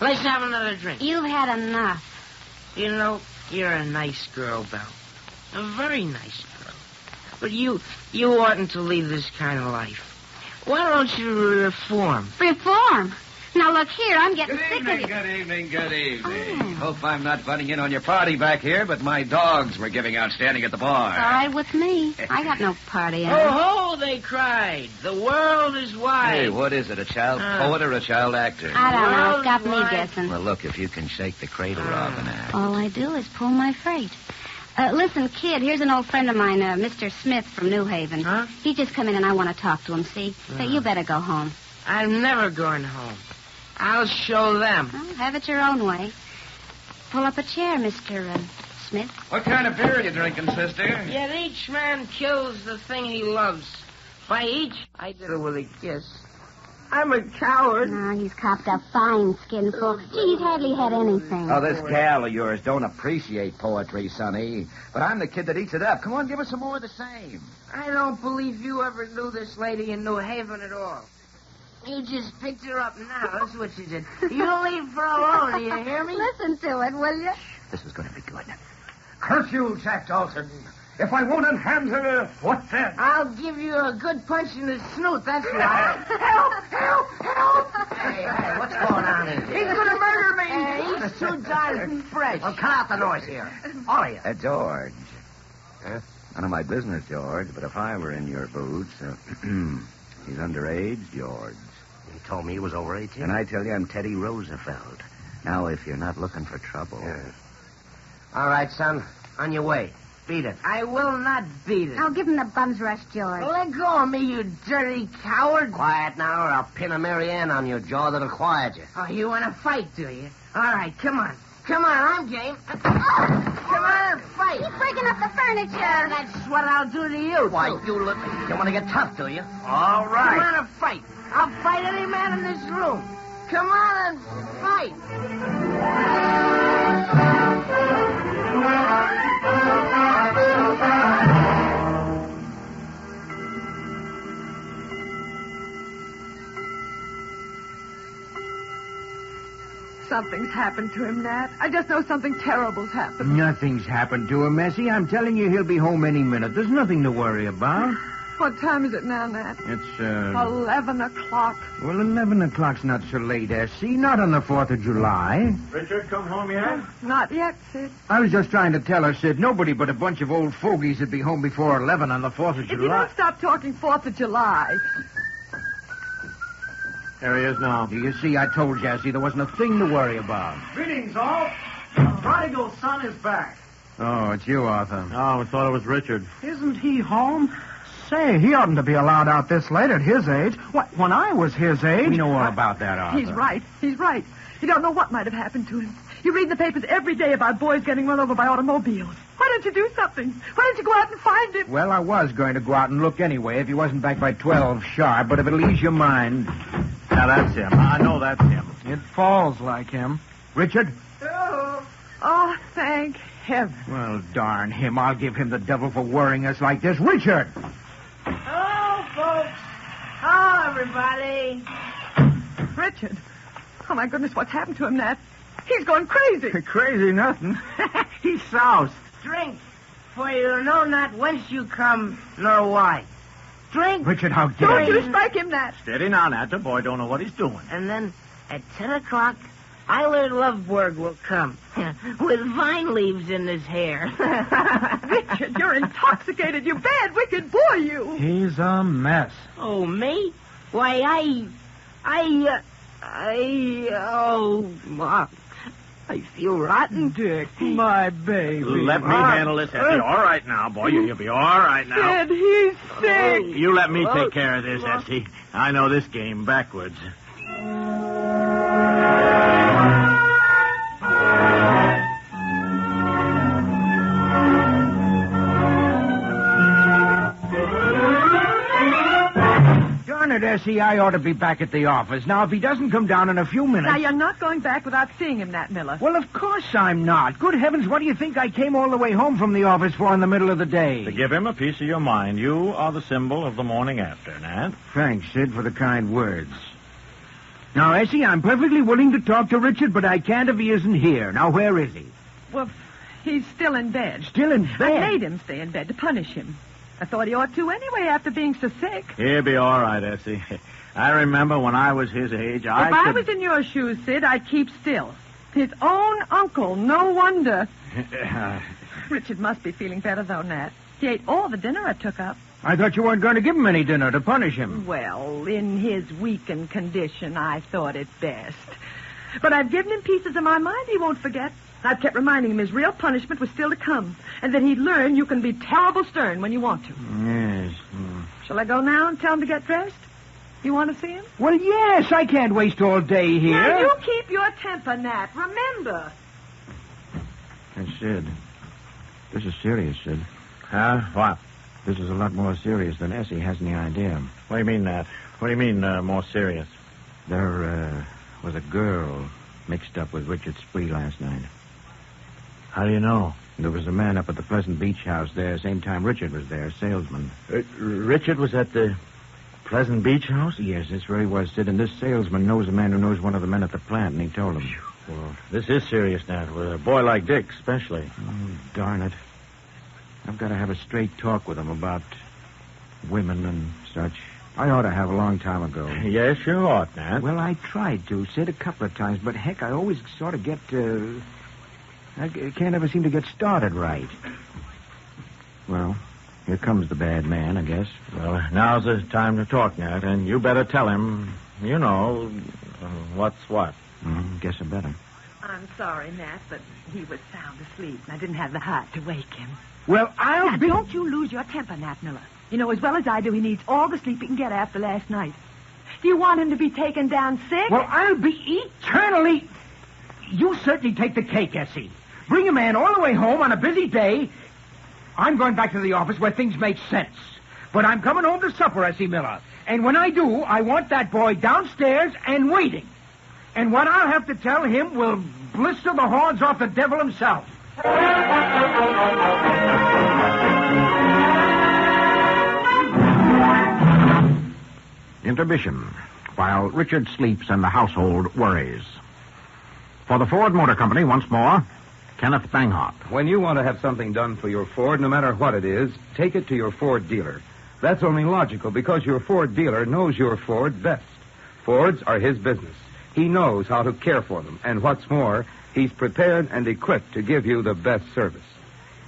Speaker 3: Let's have another drink.
Speaker 4: You've had enough.
Speaker 3: You know, you're a nice girl, Belle. A very nice girl. But you oughtn't to lead this kind of life. Why don't you reform?
Speaker 4: Reform? Now, look here, I'm getting
Speaker 13: Good
Speaker 4: sick
Speaker 13: evening,
Speaker 4: of it.
Speaker 13: good evening. Hope I'm not butting in on your party back here, but my dogs were giving out standing at the bar.
Speaker 4: All right with me. I got no party on.
Speaker 3: Ho, ho, they cried. The world is wide.
Speaker 13: Hey, what is it, a child poet or a child actor?
Speaker 4: I don't know. It's got me
Speaker 3: Worldwide.
Speaker 4: guessing.
Speaker 13: Well, look, if you can shake the cradle, Robin.
Speaker 4: All I do is pull my freight. Listen, kid, here's an old friend of mine, Mr. Smith from New Haven.
Speaker 3: Huh?
Speaker 4: He just come in and I want to talk to him, see? So you better go home.
Speaker 3: I'm never going home. I'll show them.
Speaker 4: Well, have it your own way. Pull up a chair, Mr. Smith.
Speaker 13: What kind of beer are you drinking, sister?
Speaker 3: Yet each man kills the thing he loves. By each, I did it with a kiss. I'm a coward.
Speaker 4: No, he's copped a fine skinful. Gee, he's hardly had anything.
Speaker 13: Oh, this gal of yours don't appreciate poetry, Sonny. But I'm the kid that eats it up. Come on, give us some more of the same.
Speaker 3: I don't believe you ever knew this lady in New Haven at all. You just picked her up now. That's what you did. You leave her alone, do you hear me?
Speaker 4: Listen to it, will you?
Speaker 13: This is going to be good.
Speaker 14: Curfew, Jack Dalton. If I won't unhand her, what then?
Speaker 3: I'll give you a good punch in the snoot, that's why.
Speaker 14: Help!
Speaker 12: Hey, what's going on in here?
Speaker 3: He's going to murder me. He's too darn fresh.
Speaker 12: Well, cut out the noise here. All of you.
Speaker 13: George. None of my business, George, but if I were in your boots... he's underage, George.
Speaker 12: He told me he was over 18.
Speaker 13: And I tell you, I'm Teddy Roosevelt. Now, if you're not looking for trouble...
Speaker 12: All right, son. On your way. Beat it.
Speaker 3: I will not beat it.
Speaker 4: I'll give him the bum's rush, George.
Speaker 3: Let go of me, you dirty coward.
Speaker 12: Quiet now, or I'll pin a Mary Ann on your jaw that'll quiet you.
Speaker 3: Oh, you want to fight, do you? All right, come on. Come on, I'm game. Come on and fight.
Speaker 4: He's breaking up the furniture.
Speaker 3: Yeah, that's what I'll do to you.
Speaker 12: Why,
Speaker 3: too.
Speaker 12: you want to get tough, do you?
Speaker 14: All
Speaker 3: Come
Speaker 14: right.
Speaker 3: on and fight. I'll fight any man in this room. Come on and fight.
Speaker 5: Something's happened to him, Nat. I just know something terrible's happened.
Speaker 6: Nothing's happened to him, Messie. I'm telling you, he'll be home any minute. There's nothing to worry about.
Speaker 5: What time is it now, Nat?
Speaker 6: It's,
Speaker 5: 11 o'clock.
Speaker 6: Well, 11 o'clock's not so late, S.C. Not on the 4th of July.
Speaker 8: Richard, come home yet?
Speaker 5: Not yet, Sid.
Speaker 6: I was just trying to tell her, Sid, nobody but a bunch of old fogies would be home before 11 on the 4th of
Speaker 5: If you
Speaker 6: July.
Speaker 5: don't stop talking 4th of July.
Speaker 8: There he is now.
Speaker 6: You see, I told Jazzy there wasn't a thing to worry about.
Speaker 14: Greetings, all. The prodigal son is back.
Speaker 6: Oh, it's you, Arthur.
Speaker 8: Oh, we thought it was Richard.
Speaker 7: Isn't he home? Say, he oughtn't to be allowed out this late at his age. What, when I was his age...
Speaker 6: We know all about that, Arthur.
Speaker 5: He's right. He's right. You don't know what might have happened to him. You read in the papers every day about boys getting run over by automobiles. Why don't you do something? Why don't you go out and find him?
Speaker 6: Well, I was going to go out and look anyway if he wasn't back by 12 sharp, but if it'll ease your mind...
Speaker 8: Now, that's him. I know that's him.
Speaker 7: It falls like him.
Speaker 6: Richard?
Speaker 5: Oh, thank heaven.
Speaker 6: Well, darn him. I'll give him the devil for worrying us like this. Richard!
Speaker 3: Hello, folks. Hello, everybody.
Speaker 5: Richard. Oh, my goodness, what's happened to him, Nat? He's gone crazy.
Speaker 6: Crazy nothing. He's soused.
Speaker 3: Drink, for you know not whence you come nor why. Drink.
Speaker 6: Richard, how dare
Speaker 5: Don't
Speaker 6: you?
Speaker 5: you strike him, Nat.
Speaker 8: Steady now, Nat. The boy don't know what he's doing.
Speaker 3: And then at 10 o'clock, Eilert Loveberg will come with vine leaves in his hair.
Speaker 5: Richard, you're intoxicated. You bad, wicked boy, you.
Speaker 7: He's a mess.
Speaker 3: Oh, me? Why, I feel rotten.
Speaker 7: Dick, my baby.
Speaker 8: Let me handle this, Essie. All right now, boy. You'll be all right now.
Speaker 5: Sid, he's sick.
Speaker 8: You let me take care of this, Essie. I know this game backwards.
Speaker 6: darn it, Essie, I ought to be back at the office. Now, if he doesn't come down in a few minutes...
Speaker 5: Now, you're not going back without seeing him, Nat Miller.
Speaker 6: Well, of course I'm not. Good heavens, what do you think I came all the way home from the office for in the middle of the day?
Speaker 8: To give him a piece of your mind. You are the symbol of the morning after, Nat.
Speaker 6: Thanks, Sid, for the kind words. Now, Essie, I'm perfectly willing to talk to Richard, but I can't if he isn't here. Now, where is he?
Speaker 5: Well, he's still in bed.
Speaker 6: Still in bed?
Speaker 5: I made him stay in bed to punish him. I thought he ought to anyway after being so sick.
Speaker 8: He'll be all right, Essie. I remember when I was his age,
Speaker 5: If I was in your shoes, Sid, I'd keep still. His own uncle, no wonder. Richard must be feeling better, though, Nat. He ate all the dinner I took up.
Speaker 6: I thought you weren't going to give him any dinner to punish him.
Speaker 5: Well, in his weakened condition, I thought it best. But I've given him pieces of my mind he won't forget. I've kept reminding him his real punishment was still to come, and that he'd learn you can be terrible stern when you want to.
Speaker 6: Yes.
Speaker 5: Shall I go now and tell him to get dressed? You want to see him?
Speaker 6: Well, yes, I can't waste all day here.
Speaker 5: Now, you keep your temper, Nat. Remember.
Speaker 2: Hey, Sid. This is serious, Sid.
Speaker 8: Huh? What?
Speaker 2: This is a lot more serious than Essie has any idea.
Speaker 8: What do you mean, Nat? What do you mean, more serious?
Speaker 2: There was a girl mixed up with Richard Spree last night.
Speaker 8: How do you know?
Speaker 2: There was a man up at the Pleasant Beach house there, same time Richard was there, salesman.
Speaker 8: Richard was at the Pleasant Beach house?
Speaker 2: Yes, that's where he was, Sid, and this salesman knows a man who knows one of the men at the plant, and he told him.
Speaker 8: Well, this is serious, Nat, with a boy like Dick, especially.
Speaker 2: Oh, darn it. I've got to have a straight talk with him about women and such. I ought to have a long time ago.
Speaker 8: Yes, you ought, Nat.
Speaker 2: Well, I tried to, Sid, a couple of times, but heck, I always sort of get, I can't ever seem to get started right. Well, here comes the bad man, I guess.
Speaker 8: Well, now's the time to talk, Nat, and you better tell him, you know, what's what.
Speaker 2: Guess I better.
Speaker 5: I'm sorry, Nat, but he was sound asleep, and I didn't have the heart to wake him.
Speaker 6: Well,
Speaker 5: Now, don't you lose your temper, Nat Miller. You know as well as I do he needs all the sleep he can get after last night. Do you want him to be taken down sick?
Speaker 6: Well, I'll be eternally... You certainly take the cake, Essie. Bring a man all the way home on a busy day. I'm going back to the office where things make sense. But I'm coming home to supper, Essie Miller. And when I do, I want that boy downstairs and waiting. And what I'll have to tell him will blister the horns off the devil himself.
Speaker 2: Intermission, while Richard sleeps and the household worries. For the Ford Motor Company, once more, Kenneth Banghart.
Speaker 1: When you want to have something done for your Ford, no matter what it is, take it to your Ford dealer. That's only logical because your Ford dealer knows your Ford best. Fords are his business. He knows how to care for them, and what's more, he's prepared and equipped to give you the best service.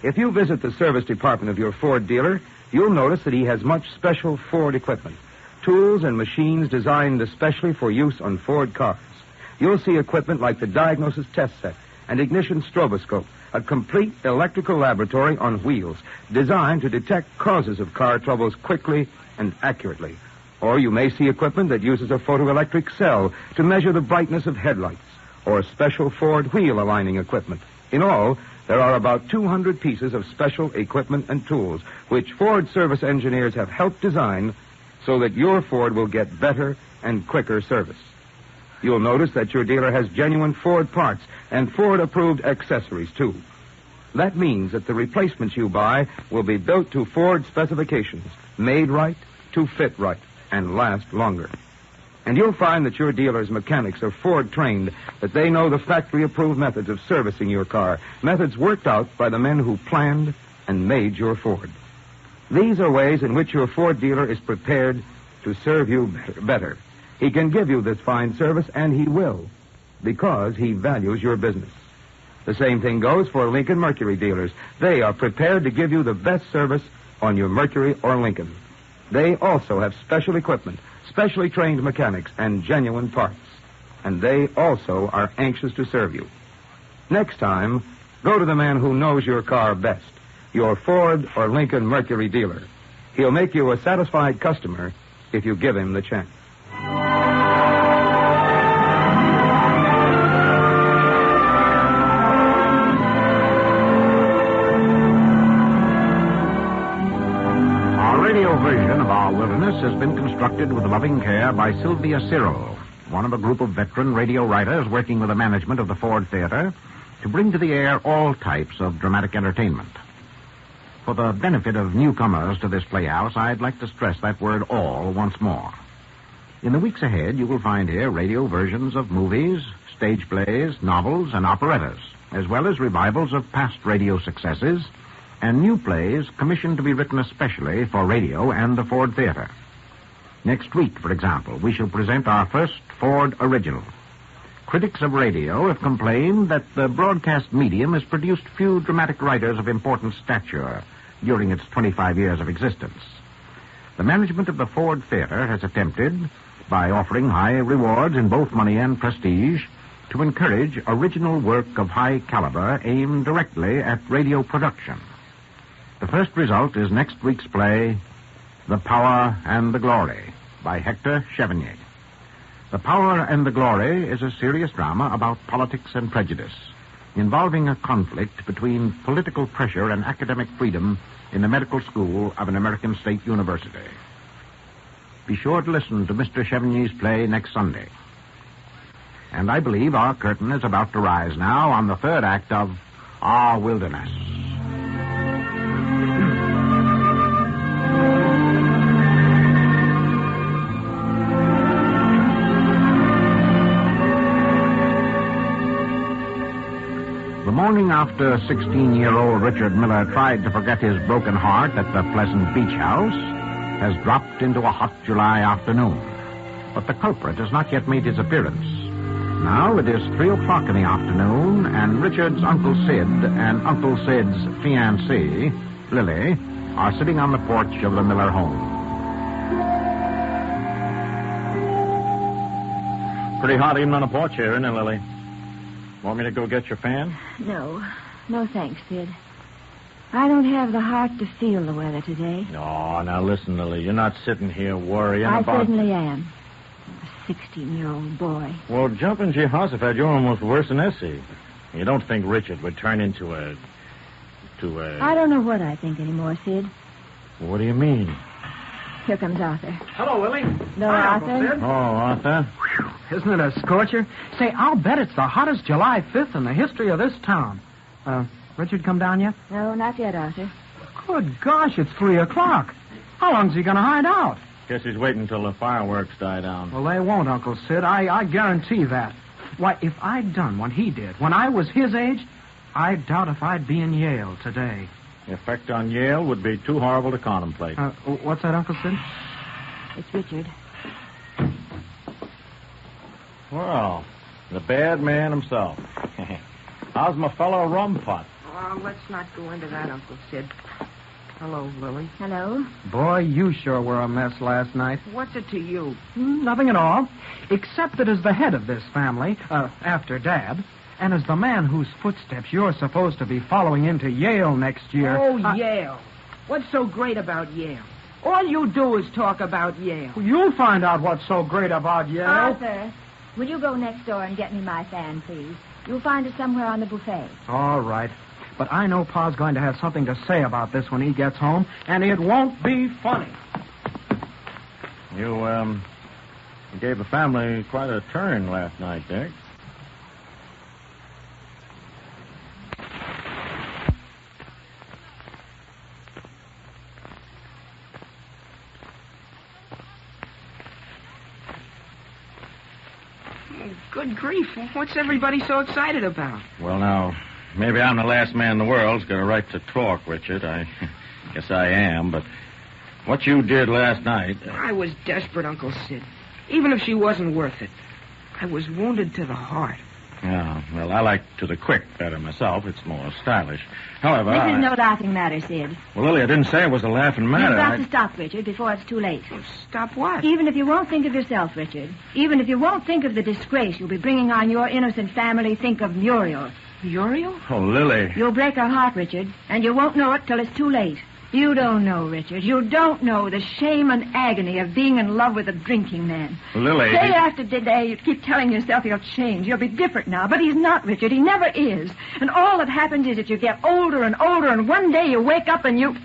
Speaker 1: If you visit the service department of your Ford dealer, you'll notice that he has much special Ford equipment. Tools and machines designed especially for use on Ford cars. You'll see equipment like the diagnosis test set, an ignition stroboscope, a complete electrical laboratory on wheels designed to detect causes of car troubles quickly and accurately. Or you may see equipment that uses a photoelectric cell to measure the brightness of headlights, or special Ford wheel aligning equipment. In all, there are about 200 pieces of special equipment and tools which Ford service engineers have helped design so that your Ford will get better and quicker service. You'll notice that your dealer has genuine Ford parts and Ford-approved accessories, too. That means that the replacements you buy will be built to Ford specifications, made right, to fit right, and last longer. And you'll find that your dealer's mechanics are Ford-trained, that they know the factory-approved methods of servicing your car, methods worked out by the men who planned and made your Ford. These are ways in which your Ford dealer is prepared to serve you better. He can give you this fine service, and he will, because he values your business. The same thing goes for Lincoln Mercury dealers. They are prepared to give you the best service on your Mercury or Lincoln. They also have special equipment, specially trained mechanics, and genuine parts. And they also are anxious to serve you. Next time, go to the man who knows your car best, your Ford or Lincoln Mercury dealer. He'll make you a satisfied customer if you give him the chance.
Speaker 2: radio version of Our Wilderness has been constructed with loving care by Sylvia Cyril, one of a group of veteran radio writers working with the management of the Ford Theater to bring to the air all types of dramatic entertainment. For the benefit of newcomers to this playhouse, I'd like to stress that word all once more. In the weeks ahead, you will find here radio versions of movies, stage plays, novels, and operettas, as well as revivals of past radio successes and new plays commissioned to be written especially for radio and the Ford Theater. Next week, for example, we shall present our first Ford original. Critics of radio have complained that the broadcast medium has produced few dramatic writers of important stature during its 25 years of existence. The management of the Ford Theater has attempted, by offering high rewards in both money and prestige, to encourage original work of high caliber aimed directly at radio production. The first result is next week's play, The Power and the Glory, by Hector Chevigny. The Power and the Glory is a serious drama about politics and prejudice, involving a conflict between political pressure and academic freedom in the medical school of an American state university. Be sure to listen to Mr. Chevigny's play next Sunday. And I believe our curtain is about to rise now on the third act of Our Wilderness. The morning after 16-year-old Richard Miller tried to forget his broken heart at the Pleasant Beach house has dropped into a hot July afternoon. But the culprit has not yet made his appearance. Now it is 3 o'clock in the afternoon, and Richard's Uncle Sid and Uncle Sid's fiancée, Lily, are sitting on the porch of the Miller home.
Speaker 8: Pretty hot even on the porch here, isn't it, Lily? Want me to go get your fan?
Speaker 9: No. No, thanks, Sid. I don't have the heart to feel the weather today.
Speaker 8: No, now listen, Lily. You're not sitting here worrying
Speaker 9: I
Speaker 8: about...
Speaker 9: certainly am. A 16-year-old boy.
Speaker 8: Well, jumping Jehoshaphat, you're almost worse than Essie. You don't think Richard would turn into a...
Speaker 9: I don't know what I think anymore, Sid.
Speaker 8: What do you mean?
Speaker 9: Here comes Arthur.
Speaker 7: Hello, Willie.
Speaker 9: No,
Speaker 7: Hi,
Speaker 9: Arthur.
Speaker 7: Uncle Sid.
Speaker 8: Oh, Arthur.
Speaker 7: Isn't it a scorcher? Say, I'll bet it's the hottest July 5th in the history of this town. Richard come down yet?
Speaker 9: No, not yet, Arthur.
Speaker 7: Good gosh, it's 3 o'clock. How long's he going to hide out?
Speaker 8: Guess he's waiting until the fireworks die down.
Speaker 7: Well, they won't, Uncle Sid. I guarantee that. Why, if I'd done what he did when I was his age, I doubt if I'd be in Yale today.
Speaker 8: The effect on Yale would be too horrible to contemplate.
Speaker 7: What's that, Uncle Sid?
Speaker 9: It's Richard.
Speaker 8: Well, the bad man himself. How's my fellow rum pot?
Speaker 3: Oh, let's not go into that, Uncle Sid. Hello, Lily.
Speaker 9: Hello.
Speaker 7: Boy, you sure were a mess last night.
Speaker 3: What's it to you?
Speaker 7: Nothing at all. Except that as the head of this family, after Dad, and as the man whose footsteps you're supposed to be following into Yale next year...
Speaker 3: Oh, Yale. What's so great about Yale? All you do is talk about Yale.
Speaker 7: You'll find out what's so great about Yale.
Speaker 9: Arthur, will you go next door and get me my fan, please? You'll find it somewhere on the buffet.
Speaker 7: All right. But I know Pa's going to have something to say about this when he gets home, and it won't be funny.
Speaker 8: You gave the family quite a turn last night, Dick.
Speaker 3: Good grief. What's everybody so excited about?
Speaker 8: Well, now, maybe I'm the last man in the world who's got a right to talk, Richard. I guess I am, but what you did last night...
Speaker 3: I was desperate, Uncle Sid. Even if she wasn't worth it. I was wounded to the heart.
Speaker 8: Yeah, well, I like to the quick better myself. It's more stylish. However,
Speaker 9: This is no laughing matter, Sid.
Speaker 8: Well, Lily, I didn't say it was a laughing matter.
Speaker 9: You've got to stop, Richard, before it's too late.
Speaker 3: Stop what?
Speaker 9: Even if you won't think of yourself, Richard. Even if you won't think of the disgrace you'll be bringing on your innocent family, think of Muriel.
Speaker 3: Muriel?
Speaker 8: Oh, Lily.
Speaker 9: You'll break her heart, Richard, and you won't know it till it's too late. You don't know, Richard. You don't know the shame and agony of being in love with a drinking man.
Speaker 8: Lily.
Speaker 9: Day after day, you keep telling yourself you'll change. You'll be different now. But he's not, Richard. He never is. And all that happens is that you get older and older, and one day you wake up and you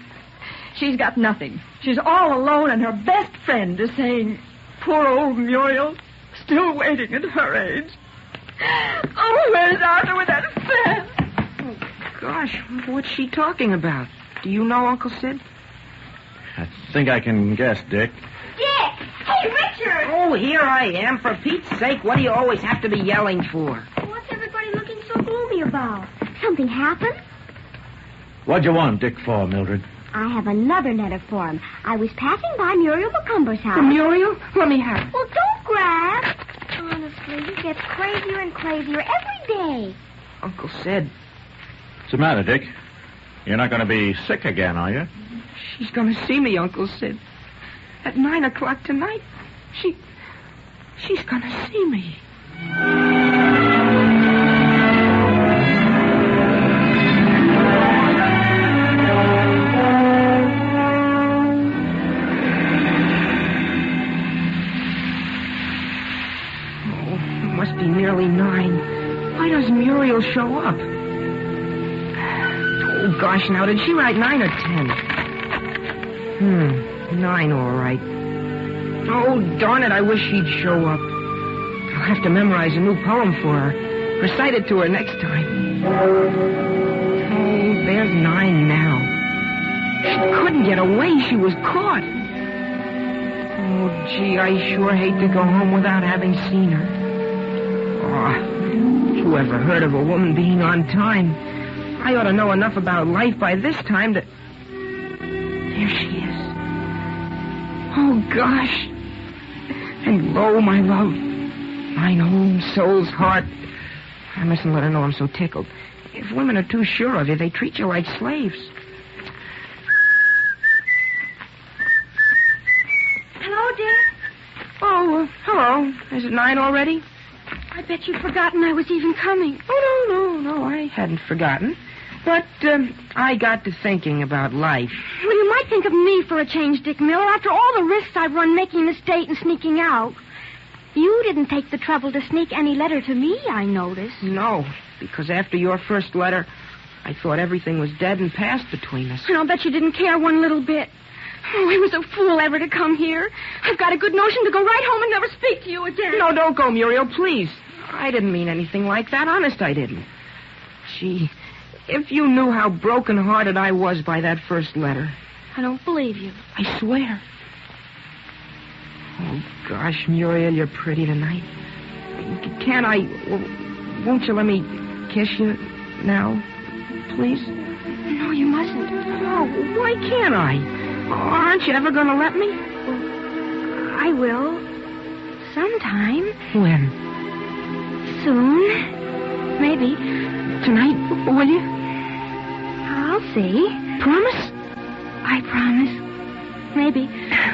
Speaker 9: She's got nothing. She's all alone, and her best friend is saying, poor old Muriel, still waiting at her age. Oh, where's Arthur with that fan?
Speaker 3: Oh, gosh, what's she talking about? Do you know, Uncle Sid?
Speaker 8: I think I can guess, Dick.
Speaker 4: Dick! Hey, Richard!
Speaker 3: Oh, here I am. For Pete's sake, what do you always have to be yelling for?
Speaker 4: What's everybody looking so gloomy about? Something happened?
Speaker 8: What'd you want Dick for, Mildred?
Speaker 4: I have another letter for him. I was passing by Muriel McCumber's house.
Speaker 3: Muriel? Let me have it.
Speaker 4: Well, don't grab. Honestly, he gets crazier and crazier every day.
Speaker 3: Uncle Sid.
Speaker 8: What's the matter, Dick? You're not going to be sick again, are you?
Speaker 3: She's going to see me, Uncle Sid. At 9 o'clock tonight. She's going to see me. Nearly 9. Why does Muriel show up? Oh, gosh, now, did she write 9 or 10? 9, all right. Oh, darn it, I wish she'd show up. I'll have to memorize a new poem for her. Recite it to her next time. Oh, there's 9 now. She couldn't get away. She was caught. Oh, gee, I sure hate to go home without having seen her. Oh, who ever heard of a woman being on time? I ought to know enough about life by this time to... There she is. Oh, gosh. And lo, my love, mine own soul's heart. I mustn't let her know I'm so tickled. If women are too sure of you, they treat you like slaves.
Speaker 4: Hello, Dick.
Speaker 3: Oh, hello. Is it 9 already?
Speaker 4: I bet you'd forgotten I was even coming.
Speaker 3: Oh, no, I hadn't forgotten. But I got to thinking about life.
Speaker 4: Well, you might think of me for a change, Dick Miller, after all the risks I've run making this date and sneaking out. You didn't take the trouble to sneak any letter to me, I noticed.
Speaker 3: No, because after your first letter, I thought everything was dead and past between us.
Speaker 4: And I'll bet you didn't care one little bit. Oh, I was a fool ever to come here. I've got a good notion to go right home and never speak to you again.
Speaker 3: No, don't go, Muriel, please. I didn't mean anything like that. Honest, I didn't. Gee, if you knew how broken-hearted I was by that first letter.
Speaker 4: I don't believe you.
Speaker 3: I swear. Oh, gosh, Muriel, you're pretty tonight. Won't you let me kiss you now, please?
Speaker 4: No, you mustn't.
Speaker 3: Oh, why can't I? Aren't you ever going to let me?
Speaker 4: Well, I will. Sometime.
Speaker 3: When?
Speaker 4: Soon. Maybe.
Speaker 3: Tonight, will you?
Speaker 4: I'll see.
Speaker 3: Promise?
Speaker 4: I promise. Maybe.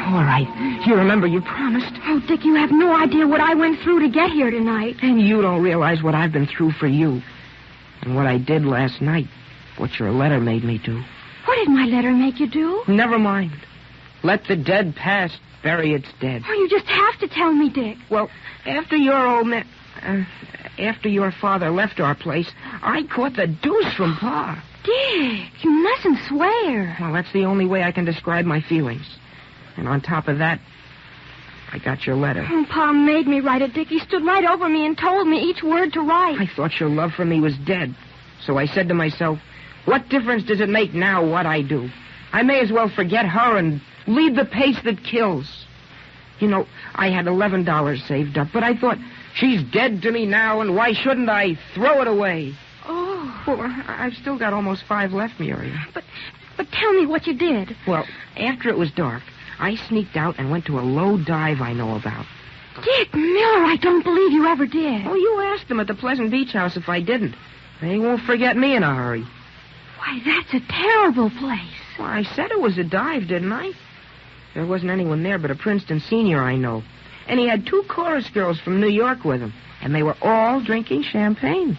Speaker 3: All right. You remember you promised.
Speaker 4: Oh, Dick, you have no idea what I went through to get here tonight.
Speaker 3: And you don't realize what I've been through for you. And what I did last night. What your letter made me do.
Speaker 4: What did my letter make you do?
Speaker 3: Never mind. Let the dead past bury its dead.
Speaker 4: Oh, you just have to tell me, Dick.
Speaker 3: Well, after your father left our place, I caught the deuce from Pa.
Speaker 4: Dick, you mustn't swear.
Speaker 3: Well, that's the only way I can describe my feelings. And on top of that, I got your letter.
Speaker 4: Oh, Pa made me write it, Dick. He stood right over me and told me each word to write.
Speaker 3: I thought your love for me was dead. So I said to myself, what difference does it make now what I do? I may as well forget her and lead the pace that kills. You know, I had $11 saved up, but I thought, she's dead to me now, and why shouldn't I throw it away?
Speaker 4: Oh.
Speaker 3: Well, I've still got almost 5 left, Muriel.
Speaker 4: But tell me what you did.
Speaker 3: Well, after it was dark, I sneaked out and went to a low dive I know about.
Speaker 4: Dick Miller, I don't believe you ever did.
Speaker 3: Oh, you asked them at the Pleasant Beach House if I didn't. They won't forget me in a hurry.
Speaker 4: Why, that's a terrible place.
Speaker 3: Well, I said it was a dive, didn't I? There wasn't anyone there but a Princeton senior I know. And he had 2 chorus girls from New York with him. And they were all drinking champagne.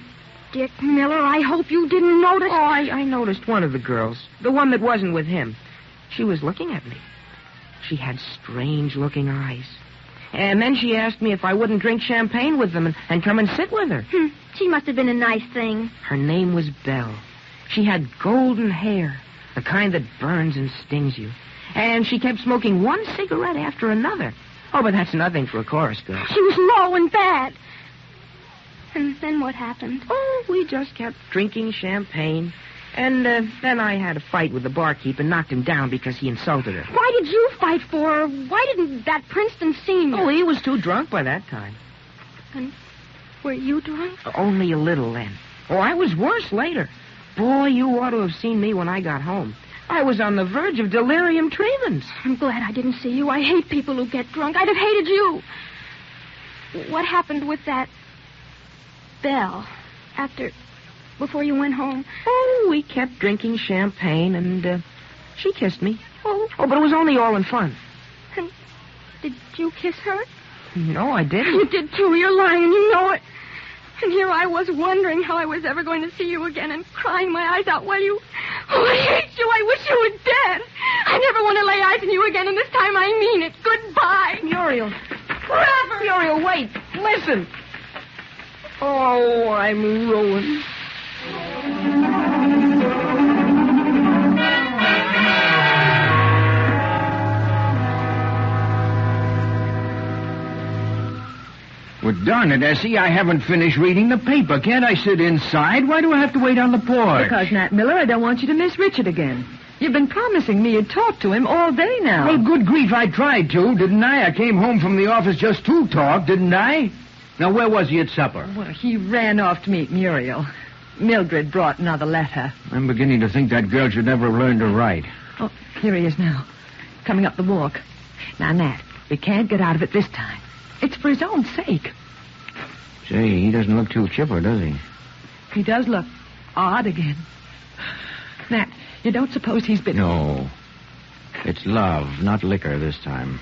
Speaker 4: Dick Miller, I hope you didn't notice.
Speaker 3: Oh, I noticed one of the girls. The one that wasn't with him. She was looking at me. She had strange-looking eyes. And then she asked me if I wouldn't drink champagne with them and come and sit with her.
Speaker 4: She must have been a nice thing.
Speaker 3: Her name was Belle. She had golden hair, The kind that burns and stings you. And she kept smoking one cigarette after another. Oh, but that's nothing for a chorus girl.
Speaker 4: She was low and bad. And then what happened?
Speaker 3: Oh, we just kept drinking champagne. And then I had a fight with the barkeep and knocked him down because he insulted her.
Speaker 4: Why did you fight for her? Why didn't that Princeton senior?
Speaker 3: Oh, he was too drunk by that time.
Speaker 4: And were you drunk?
Speaker 3: Only a little then. Oh, I was worse later. Boy, you ought to have seen me when I got home. I was on the verge of delirium tremens.
Speaker 4: I'm glad I didn't see you. I hate people who get drunk. I'd have hated you. What happened with that Belle before you went home?
Speaker 3: Oh, we kept drinking champagne, and she kissed me. Oh, but it was only all in fun.
Speaker 4: And did you kiss her?
Speaker 3: No, I didn't.
Speaker 4: You did, too. You're lying, and you know it. And here I was wondering how I was ever going to see you again and crying my eyes out while you... Oh, I hate you. I wish you were dead. I never want to lay eyes on you again, and this time I mean it. Goodbye.
Speaker 3: Muriel.
Speaker 4: Forever.
Speaker 3: Muriel, wait. Listen. Oh, I'm ruined.
Speaker 6: Well, darn it, Essie, I haven't finished reading the paper. Can't I sit inside? Why do I have to wait on the porch?
Speaker 5: Because, Nat Miller, I don't want you to miss Richard again. You've been promising me you'd talk to him all day now.
Speaker 6: Well, good grief, I tried to, didn't I? I came home from the office just to talk, didn't I? Now, where was he at supper?
Speaker 5: Well, he ran off to meet Muriel. Mildred brought another letter.
Speaker 6: I'm beginning to think that girl should never have learned to write.
Speaker 5: Oh, here he is now, coming up the walk. Now, Nat, we can't get out of it this time. It's for his own sake.
Speaker 6: Say, he doesn't look too chipper, does he?
Speaker 5: He does look odd again. Nat, you don't suppose he's been...
Speaker 6: No. It's love, not liquor this time.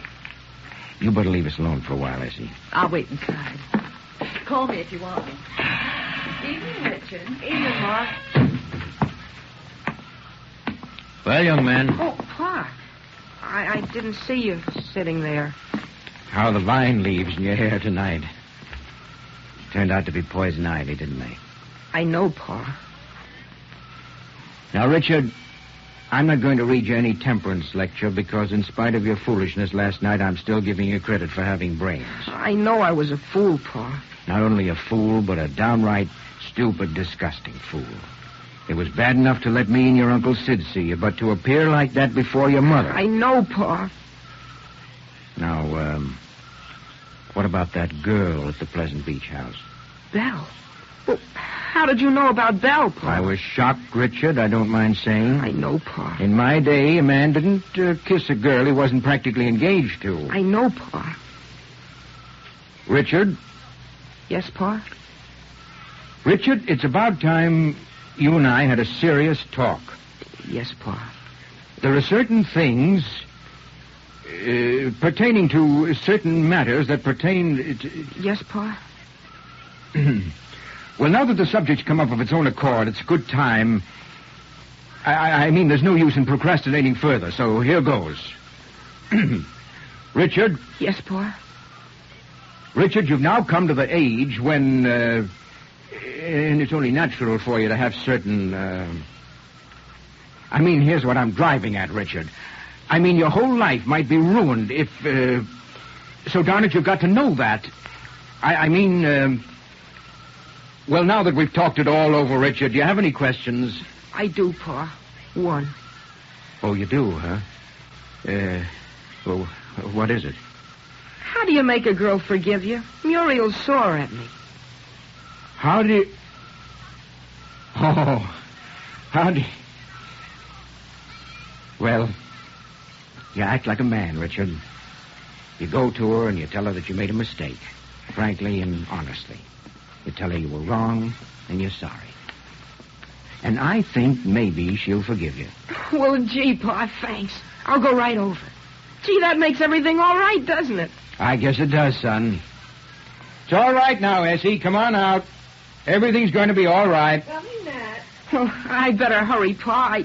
Speaker 6: You better leave us alone for a while, Essie.
Speaker 5: I'll wait inside. Call me if you want me. Evening, Richard.
Speaker 3: Evening, Ma.
Speaker 6: Well, young man.
Speaker 3: Oh, Pa. I didn't see you sitting there.
Speaker 6: How are the vine leaves in your hair tonight? Turned out to be poison ivy, didn't they?
Speaker 3: I know, Pa.
Speaker 6: Now, Richard, I'm not going to read you any temperance lecture because in spite of your foolishness last night, I'm still giving you credit for having brains.
Speaker 3: I know I was a fool, Pa.
Speaker 6: Not only a fool, but a downright stupid, disgusting fool. It was bad enough to let me and your Uncle Sid see you, but to appear like that before your mother...
Speaker 3: I know, Pa.
Speaker 6: Now, what about that girl at the Pleasant Beach house?
Speaker 3: Belle? Well, how did you know about Belle, Pa?
Speaker 6: I was shocked, Richard, I don't mind saying.
Speaker 3: I know, Pa.
Speaker 6: In my day, a man didn't kiss a girl he wasn't practically engaged to.
Speaker 3: I know, Pa.
Speaker 6: Richard?
Speaker 3: Yes, Pa?
Speaker 6: Richard, it's about time you and I had a serious talk.
Speaker 3: Yes, Pa.
Speaker 6: There are certain things pertaining to certain matters that pertain...
Speaker 3: Yes, Pa?
Speaker 6: Well, now that the subject's come up of its own accord, it's a good time. I mean, there's no use in procrastinating further, so here goes. Richard?
Speaker 3: Yes, Pa?
Speaker 6: Richard, you've now come to the age when, and it's only natural for you to have certain, I mean, here's what I'm driving at, Richard. I mean, your whole life might be ruined if, so darn it, you've got to know that. I mean, well, now that we've talked it all over, Richard, do you have any questions?
Speaker 3: I do, Pa. One.
Speaker 6: Oh, you do, huh? Well, what is it?
Speaker 3: How do you make a girl forgive you? Muriel's sore at me.
Speaker 6: How do you... Oh, how do you... Well, you act like a man, Richard. You go to her and you tell her that you made a mistake, frankly and honestly. You tell her you were wrong and you're sorry. And I think maybe she'll forgive you.
Speaker 3: Well, gee, Pa, thanks. I'll go right over. Gee, that makes everything all right, doesn't it?
Speaker 6: I guess it does, son. It's all right now, Essie. Come on out. Everything's going to be all right.
Speaker 3: Coming, Nat. Oh, I better hurry, Pa.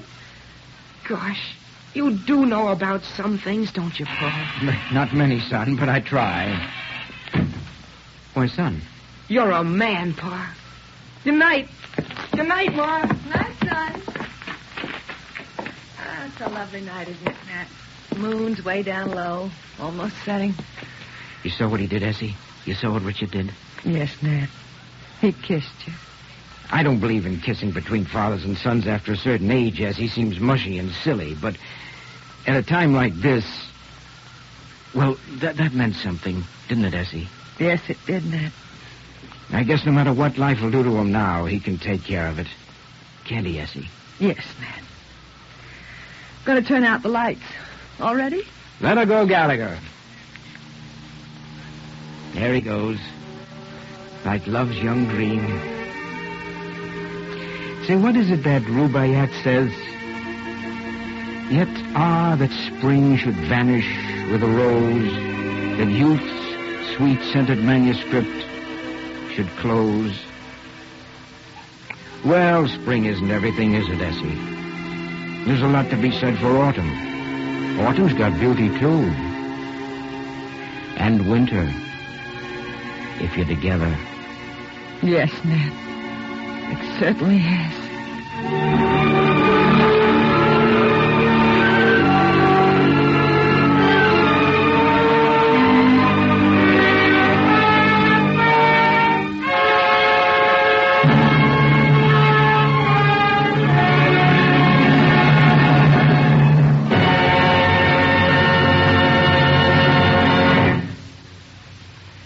Speaker 3: Gosh, you do know about some things, don't you, Pa?
Speaker 6: Not many, son, but I try. Why, son?
Speaker 3: You're a man, Pa. Good night. Good night, Ma.
Speaker 4: Night, son.
Speaker 9: it's a lovely night, isn't it, Nat? Moon's way down low, almost setting.
Speaker 6: You saw what he did, Essie? You saw what Richard did?
Speaker 5: Yes, Nat. He kissed you.
Speaker 6: I don't believe in kissing between fathers and sons after a certain age, Essie. Seems mushy and silly, but at a time like this... Well, that meant something, didn't it, Essie?
Speaker 5: Yes, it did, Nat.
Speaker 6: I guess no matter what life will do to him now, he can take care of it. Can't he, Essie?
Speaker 5: Yes, Nat. Gonna turn out the lights. All ready?
Speaker 6: Let her go, Gallagher. There he goes. Like love's young dream. Say, what is it that Rubaiyat says? Yet, that spring should vanish with a rose, that youth's sweet-scented manuscript should close. Well, spring isn't everything, is it, Essie? There's a lot to be said for autumn. Autumn's got beauty, too. And winter, if you're together.
Speaker 5: Yes, Nat. It certainly has.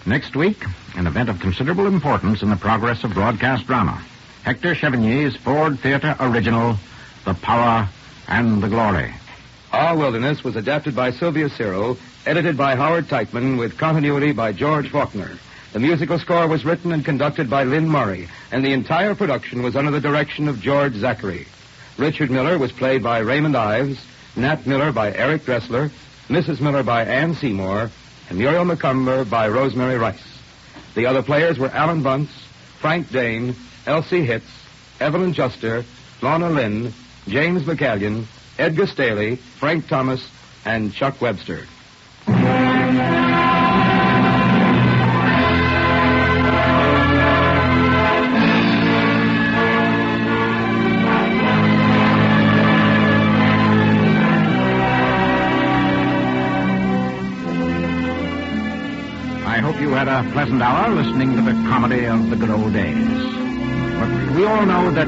Speaker 2: Next week, an event of considerable importance in the progress of broadcast drama. Hector Chevenier's Ford Theater original, The Power and the Glory.
Speaker 1: Our Wilderness was adapted by Sylvia Cyril, edited by Howard Teichman, with continuity by George Faulkner. The musical score was written and conducted by Lynn Murray, and the entire production was under the direction of George Zachary. Richard Miller was played by Raymond Ives, Nat Miller by Eric Dressler, Mrs. Miller by Ann Seymour, and Muriel McCumber by Rosemary Rice. The other players were Alan Bunce, Frank Dane, Elsie Hitz, Evelyn Juster, Lorna Lynn, James McCallion, Edgar Staley, Frank Thomas, and Chuck Webster.
Speaker 2: I hope you had a pleasant hour listening to the comedy of the good old days. But we all know that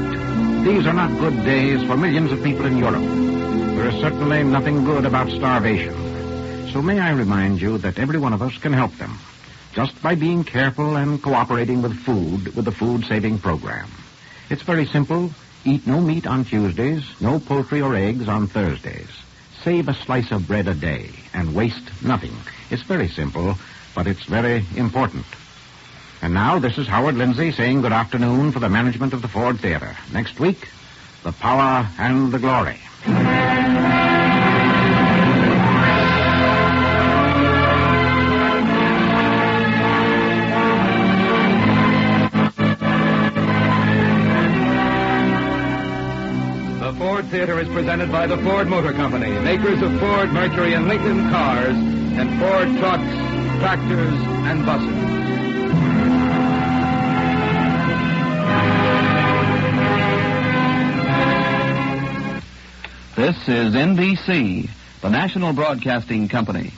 Speaker 2: these are not good days for millions of people in Europe. There is certainly nothing good about starvation. So may I remind you that every one of us can help them, just by being careful and cooperating with the food-saving program. It's very simple. Eat no meat on Tuesdays, no poultry or eggs on Thursdays. Save a slice of bread a day and waste nothing. It's very simple, but it's very important. And now, this is Howard Lindsay saying good afternoon for the management of the Ford Theater. Next week, The Power and the Glory.
Speaker 1: The Ford Theater is presented by the Ford Motor Company, makers of Ford, Mercury, and Lincoln cars, and Ford trucks, tractors, and buses.
Speaker 15: This is NBC, the National Broadcasting Company.